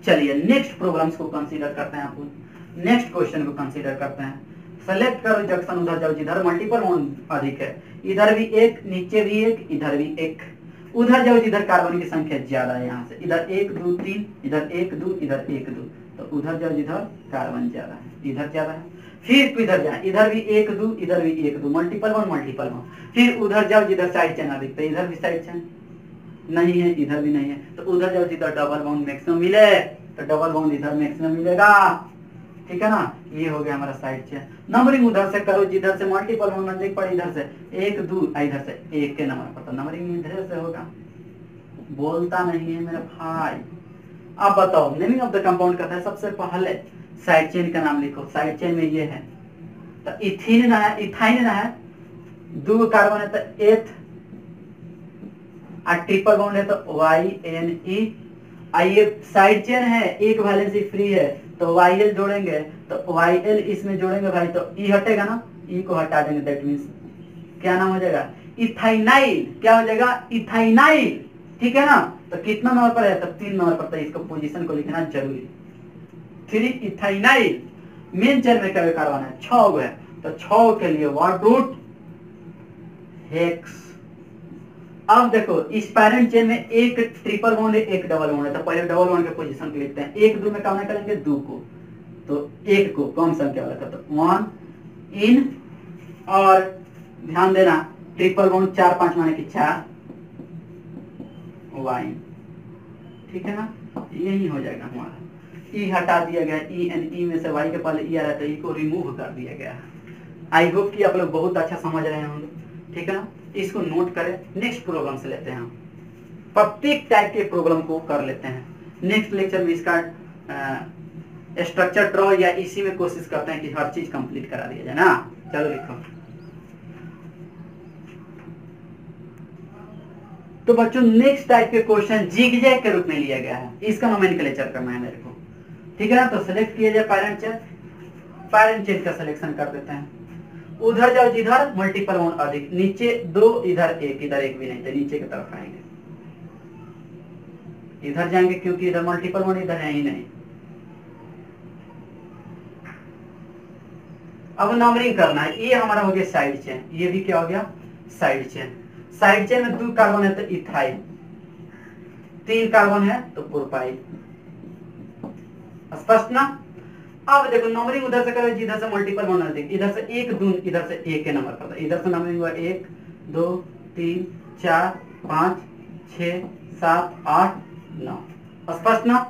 चलिए नेक्स्ट प्रॉब्लम्स को कंसीडर करते हैं, आप नेक्स्ट क्वेश्चन को कंसीडर करते हैं। सेलेक्ट करो जंक्शन, उधर जाओ जिधर मल्टीपल बॉन्ड अधिक है, इधर भी एक, नीचे भी एक, इधर भी एक, उधर जाओ जिधर कार्बन की संख्या ज्यादा है, यहाँ से इधर 1 2 3, इधर 1 2, इधर 1 2, तो उधर जाओ जिधर कार्बन ज्यादा है, इधर ज्यादा है। फिर इधर जाए, इधर भी 1 2, इधर भी 1 2, मल्टीपल बॉन्ड मल्टीपल बॉन्ड। फिर उधर जाओ जिधर साइड चेन अधिक, तो इधर भी साइड चेन नहीं है, इधर भी नहीं है, तो उधर जाओ जिधर डबल बॉन्ड मैक्सिमम मिले, तो डबल बॉन्ड इधर मैक्सिमम मिलेगा, ठीक है ना। ये हो गया हमारा साइड चेन। नंबरिंग उधर से करो जिधर से मल्टीपल बॉन्ड नजदीक पड़े, इधर से 1 2, इधर से 1 के नंबर पर, तो नंबरिंग इधर से होगा। बोलता नहीं है मेरा भाई। अब बताओ नेमिंग ऑफ द कंपाउंड करता है, सबसे पहले साइड चेन का नाम लिखो, साइड चेन में ये है, तो इथीन ना है, इथाइन ना है, 2 कार्बन है तो एथ, और ट्रिपल बॉन्ड है तो वाई एन ई। ये साइड चेन है, एक वैलेंसी फ्री है, तो वाई एल जोड़ेंगे, तो वाई एल इसमें जोड़ेंगे भाई, तो ई हटेगा ना, ई को हटा देंगे, दैट मीन्स क्या नाम हो जाएगा, इथाइनाइल। क्या हो जाएगा, इथाइनाइल, ठीक है ना। तो कितना नंबर पर है, तो 3 नंबर पर, तो इसको पोजीशन को लिखना जरूरी, 3 इथाइनाइल। मेन चेन में क्या कार्बन है, 6 है, तो 6 के लिए वर्ड रूट हेक्स। अब देखो इस पैरेंट चेन में एक ट्रिपल बॉन्ड है, एक डबल बॉन्ड है, तो पहले डबल बॉन्ड के पोजीशन को लिखते हैं। 1 2 में काउंट करेंगे 2 को, तो 1 को कौन संख्या वाला था, तो 1 इन, और ध्यान देना ट्रिपल बॉन्ड 4 5 माने कि 4 वाइन, ठीक है ना। यही हो जाएगा हमारा। ई हटा दिया गया, ई एन ई में से वाई के पहले ई आ रहा था, ई को रिमूव कर दिया गया। आई होप कि आप लोग बहुत अच्छा समझ रहे होंगे, ठीक है ना। इसको नोट करें, नेक्स्ट प्रॉब्लम से लेते हैं हम, प्रत्येक टाइप के प्रॉब्लम को कर लेते हैं। नेक्स्ट लेक्चर में इसका स्ट्रक्चर ड्रॉ या इसी में कोशिश करते हैं कि हर चीज कंप्लीट करा दिया जाए ना। चलो लिखो। तो बच्चों नेक्स्ट टाइप के क्वेश्चन जिगजैग के रूप में लिया गया है, इसका नोमेनक्लेचर करना है मेरे को, ठीक है ना। तो सिलेक्ट किया जाए पैरेंट चेन, पैरेंट चेन का सिलेक्शन कर देते हैं। उधर जाओ जिधर मल्टीपल वन अधिक, नीचे 2 इधर एक भी नहीं, तो नीचे की तरफ आएंगे, इधर जाएंगे क्योंकि इधर मल्टीपल वन इधर है ही नहीं। अब नंबरिंग करना है, ये हमारा हो गया साइड चेन, ये भी क्या हो गया साइड चेन। साइड चेन में 2 कार्बन है तो इथाइल, 3 कार्बन है तो प्रोपाइल, स्पष्ट ना। अब देखो नंबरिंग उधर से करो जिधर से मल्टीपल वन अधिक, इधर से 1 2 इधर से 1 के नंबर पर, इधर से नंबरिंग हुआ 1 2 3 4 5 6 7 8 9, स्पष्ट ना।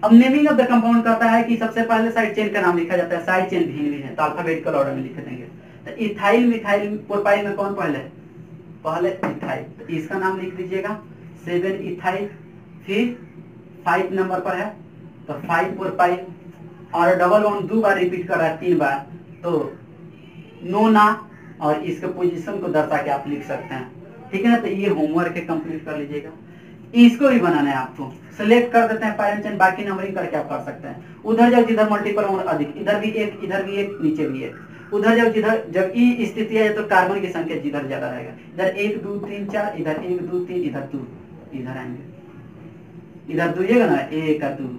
अब नेमिंग ऑफ द कंपाउंड कहता है कि सबसे पहले साइड चेन का नाम लिखा जाता है, साइड चेन भिन्न भिन्न है तो अल्फाबेटिकल ऑर्डर में लिख देंगे। तो इथाइल मिथाइल प्रोपाइल में कौन पहले है, पहले इथाइल, तो इसका नाम लिख दीजिएगा 7 इथाइल, फिर 5 नंबर पर है तो 5 प्रोपाइल, और डबल वन 2 बार रिपीट कर रहा है 3 बार तो नोना, और इसके पोजीशन को दर्शा के आप लिख सकते हैं, ठीक है ना। तो ये होमवर्क है, कंप्लीट कर लीजिएगा। इसको भी बनाना है आपको, सिलेक्ट कर देते हैं पैरेंट चेन, बाकी नंबरिंग करके आप कर सकते हैं। उधर जाओ जिधर मल्टीपल वन अधिक, इधर भी 1 इधर भी 1 नीचे भी 1, उधर जाओ जिधर जब ई स्थिति है तो कार्बन की संख्या जिधर ज्यादा रहेगा, इधर 1 2 3 4, इधर 1 2 3, इधर 2, इधर आएंगे, इधर 2 ये ना 1 और 2।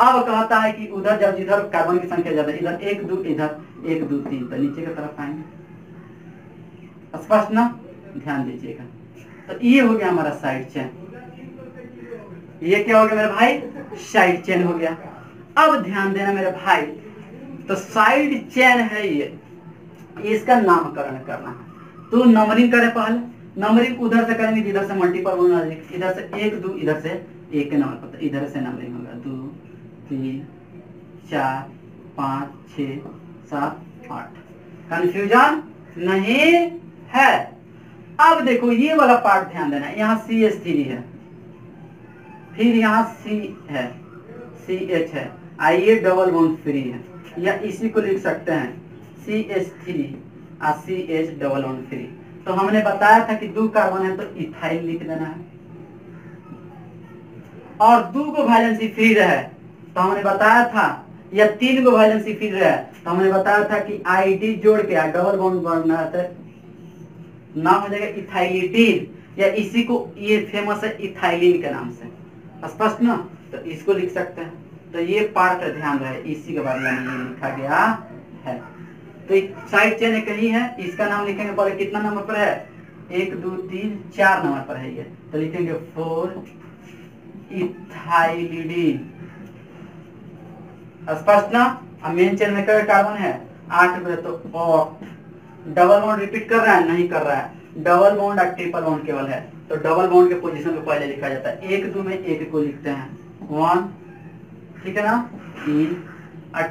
अब कहता है कि उधर जब जिधर कार्बन की संख्या ज्यादा, इधर 1 2 इधर 1 2 3, तो नीचे की तरफ आएंगे, स्पष्ट ना, ध्यान दीजिएगा। तो ये हो गया हमारा साइड चेन, ये क्या हो गया मेरे भाई साइड चेन हो गया। अब ध्यान देना मेरे भाई, तो साइड चेन है ये, इसका नामकरण करना है। तो नंबरिंग करें पहले, नंबरिंग उधर से करेंगे जिधर से मल्टीपल वन अधिक, इधर से 1 2 इधर से 1 के नंबर पर, इधर से नंबरिंग होगा 2 3 4 5 6 7 8, कंफ्यूजन नहीं है। अब देखो ये वाला पार्ट ध्यान देना, यहाँ CH3 है, फिर यहाँ C है, CH है, आइए डबल बॉन्ड फ्री है, या इसी को लिख सकते हैं CH3 और CH डबल बॉन्ड फ्री। तो हमने बताया था कि 2 कार्बन है तो इथाइल लिख देना है, और 2 को वैलेंसी फ्री रहे तो हमने बताया था, या 3 को वैलेंसी फ्री रहे तो हमने बताया था कि आईडी जोड़ के डबल बॉन्ड बनना है, नाम हो जाएगा इथाइलिटीन, या इसी को ये फेमस है इथाइलिन के नाम से, स्पष्ट ना। तो इसको लिख सकते हैं, तो ये पार्ट ध्यान रहे, इसी के बारे में ये लिखा गया है। तो साइड चेन कहीं है, इसका नाम लिखेंगे पहले कितना नंबर पर है, 1 2 3 4 नंबर पर है ये, तो लिखेंगे 4 इथाइलिडीन, स्पष्ट ना। अब मेन चेन में क्या कार्बन है 8 में, तो डबल बॉन्ड रिपीट कर रहा है नहीं कर रहा है, डबल बॉन्ड और ट्रिपल बॉन्ड केवल है, तो डबल बॉन्ड के पोजीशन को पहले लिखा जाता है, 1 2 में 1 को लिखते हैं 1, ठीक है ना 3, और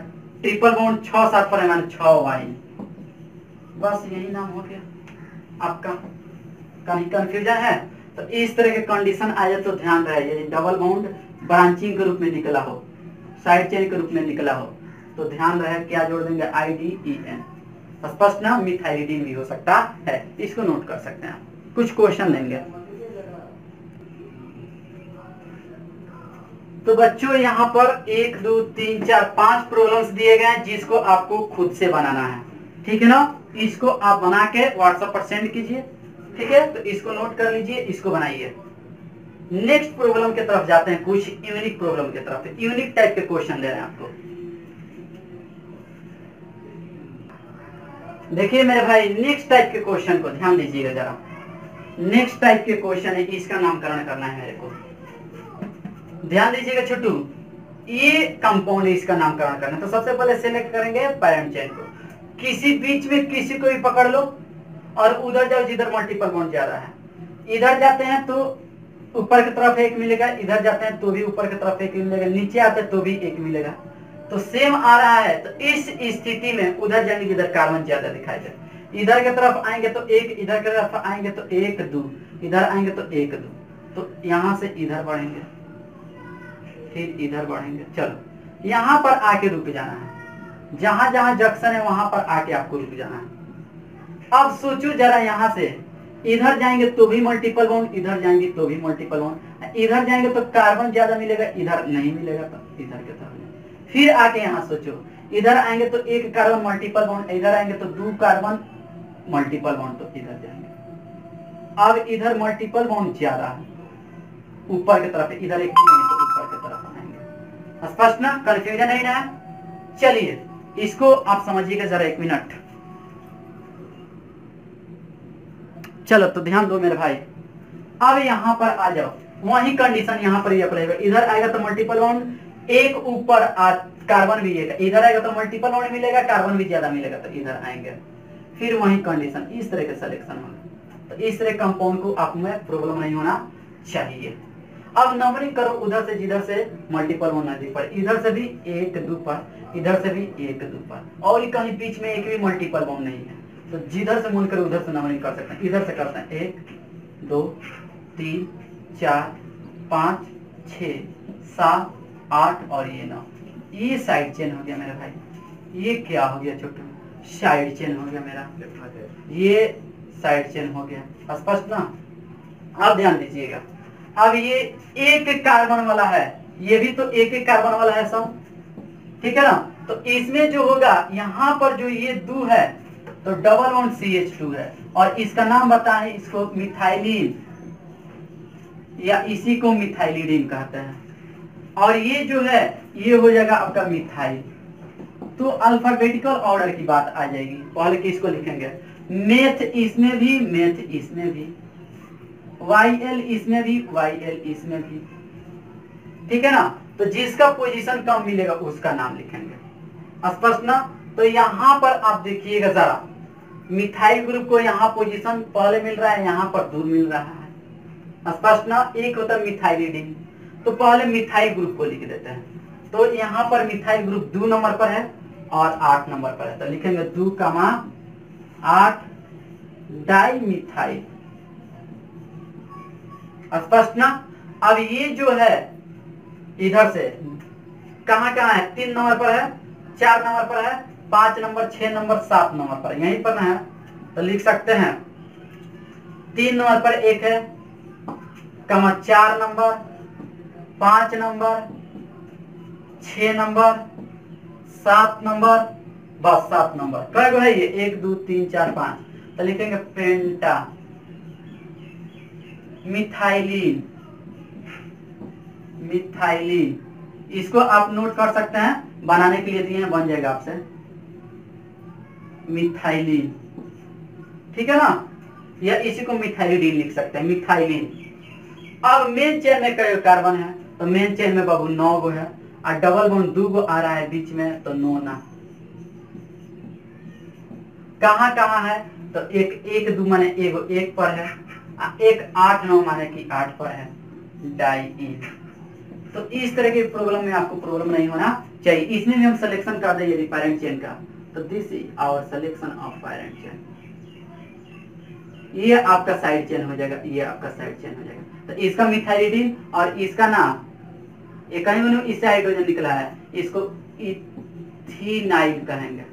ट्रिपल बॉन्ड 6 7 पर है मैंने 6 वाई, बस यही नाम हो गया आपका। कहीं कंफ्यूजन है तो इस तरह के कंडीशन आ जाए तो ध्यान रहे, यदि डबल बॉन्ड ब्रांचिंग के रूप में निकला हो, साइड चेन के रूप में निकला हो तो ध्यान रहे क्या जोड़ देंगे IDEN, स्पष्ट ना। मिथाइलिडीन भी हो सकता है, इसको नोट कर सकते हैं, कुछ क्वेश्चन लेंगे। तो बच्चों यहाँ पर 1 2 3 4 5 प्रॉब्लम्स दिए गए हैं जिसको आपको खुद से बनाना है, ठीक है ना। इसको आप बना के व्हाट्सएप पर सेंड कीजिए, ठीक है। तो इसको नोट कर लीजिए, इसको बनाइए। नेक्स्ट प्रॉब्लम की तरफ जाते हैं, कुछ यूनिक प्रॉब्लम की तरफ, यूनिक टाइप के क्वेश्चन दे रहे हैं आपको। देखिए मेरे भाई नेक्स्ट टाइप के क्वेश्चन को ध्यान दीजिएगा जरा, नेक्स्ट टाइप के क्वेश्चन है, इसका नामकरण करना है मेरे को, ध्यान दीजिएगा छोटू। ये कंपाउंड है, इसका नामकरण करना है। तो सबसे पहले सिलेक्ट करेंगे पैरेंट चेन को, किसी बीच में किसी को भी पकड़ लो और उधर जाओ जिधर मल्टीपल बॉन्ड ज्यादा है, इधर जाते हैं तो ऊपर की तरफ 1 मिलेगा, इधर जाते हैं तो भी ऊपर की तरफ 1 मिलेगा, नीचे आते हैं तो भी 1 मिलेगा, तो सेम आ रहा है, तो इस स्थिति में उधर जाएंगे इधर कार्बन ज्यादा दिखाई दे, इधर की तरफ आएंगे तो एक, इधर की तरफ आएंगे तो 1 2, इधर आएंगे तो 1 2, तो यहां से इधर बढ़ेंगे, फिर इधर बढ़ेंगे। चलो यहां पर आके रुक जाना है, जहां जहां जंक्शन है वहां पर आके आपको रुक जाना है। अब सोचो जरा, यहां से इधर जाएंगे तो भी मल्टीपल बॉन्ड, इधर जाएंगे तो भी मल्टीपल बॉन्ड, इधर जाएंगे तो कार्बन ज्यादा मिलेगा, इधर नहीं मिलेगा, तो इधर की तरफ। फिर आके यहाँ सोचो, इधर आएंगे तो 1 कार्बन मल्टीपल बॉन्ड, इधर आएंगे तो 2 कार्बन मल्टीपल बॉन्ड, तो इधर जाएंगे। अब इधर मल्टीपल बॉन्ड ज्यादा है ऊपर की तरफ, इधर एक नहीं तो ऊपर की तरफ आएंगे। स्पष्ट ना, कंफ्यूजन नहीं ना? चलिए इसको आप समझिएगा जरा 1 मिनट। चलो तो ध्यान दो मेरे भाई, अब यहां पर आ जाओ, वही कंडीशन यहां पर ही अप्लाई होगा। इधर आएगा तो मल्टीपल बॉन्ड, एक ऊपर कार्बन भी आएगा, इधर आएगा तो मल्टीपल बॉन्ड मिलेगा, कार्बन भी ज्यादा मिलेगा, तो इधर आएंगे, फिर वही कंडीशन, इस तरह का सिलेक्शन होगा। तो इस तरह कंपाउंड को आप में प्रॉब्लम नहीं होना चाहिए। अब नंबरिंग करो उधर से जिधर से मल्टीपल बॉन्ड नजदीक पर, इधर से भी 1 2 पर, इधर से भी 1 2 पर, और कहीं बीच में एक भी मल्टीपल बॉन्ड नहीं है, तो जिधर से मन करे उधर से नंबरिंग कर सकते हैं। इधर से करते हैं 1 2 3 4 5 6 7 8 और ये 9, ये साइड चेन हो गया मेरे भाई। ये क्या हो गया छोटू? साइड चेन हो गया मेरा, ये साइड चेन हो गया। स्पष्ट ना? अब ध्यान दीजिएगा, अब ये 1 कार्बन वाला है, ये भी तो 1 कार्बन वाला है सब, ठीक है ना? तो इसमें जो होगा यहाँ पर जो ये 2 है तो डबल बॉन्ड CH2 है, और इसका नाम बताएं, इसको मिथाइलिन या इसी को मिथाइलिडीन कहते हैं। और ये जो है ये हो जाएगा आपका मिथाइल। तो अल्फाबेटिकल ऑर्डर की बात आ जाएगी। पहले किसको लिखेंगे? मेथ इसमें भी, मेथ इसमें भी, YL इसमें भी, YL इसमें भी, ठीक है ना? तो जिसका पोजीशन कम मिलेगा उसका नाम लिखेंगे। स्पष्ट ना? तो यहाँ पर आप देखिएगा जरा, मिथाइल ग्रुप को यहाँ पोजीशन पहले मिल रहा है, यहाँ पर दूर मिल रहा है। स्पष्ट ना? एक होता है मिथाइलिडीन, तो पहले मिथाइल ग्रुप को लिख देते हैं। तो यहाँ पर मिथाइल ग्रुप 2 नंबर पर है और 8 नंबर पर है, तो लिखेंगे 2,8 डाई मिथाइल। स्पष्ट ना? अब ये जो है इधर से कहाँ कहाँ है? 3 नंबर पर है, 4 नंबर पर है, 5 नंबर, 6 नंबर, 7 नंबर पर, यहीं पर है। तो लिख सकते हैं 3 नंबर पर एक है, 4 नंबर, 5 नंबर, 6 नंबर, 7 नंबर, बस 7 नंबर। कई गो है ये? 1 2 3 4 5, तो लिखेंगे पेंटा मिथाइलिन, मिथाइलिन। इसको आप नोट कर सकते हैं, बनाने के लिए दिए हैं, बन जाएगा आपसे मिथाइलिन, ठीक है ना? या इसी को मिथाइलिडीन लिख सकते हैं, मिथाइलिन। अब मेन चेन में कई कार्बन है? तो मेन चेन में बाबू 9 गो है, और डबल बॉन्ड 2 गो आ रहा है बीच में, तो 9 ना। कहाँ कहाँ है? तो 1 2 माने 1 पर है, 1 8 9 माने कि 8 पर है, डाइईन। तो इस तरह की प्रॉब्लम में आपको प्रॉब्लम नहीं होना चाहिए। इसमें भी हम सिलेक्शन कर दें यदि पैरेंट चेन का, तो this is our selection of parent chain. ये आपका साइड चेन हो जाएगा, ये आपका साइड चेन हो जाएगा। तो इसका मिथाइलिडीन और इसका नाम एक इससे हाइड्रोजन निकला है, इसको इथेनाइल कहेंगे।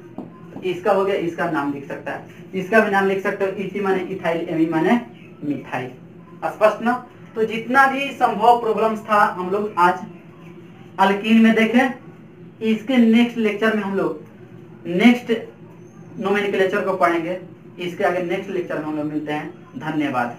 तो इसका हो गया, इसका नाम लिख सकता है, इसका भी नाम लिख सकते हो। इथी माने इथाइल, एमी माने मिथाइल। स्पष्ट ना? तो जितना भी संभव प्रॉब्लम्स था हम लोग आज अल्कीन में देखें। इसके नेक्स्ट लेक्चर में हम लोग नेक्स्ट नोमेनक्लेचर को पढ़ेंगे। इसके आगे नेक्स्ट लेक्चर में हम लोग मिलते हैं। धन्यवाद।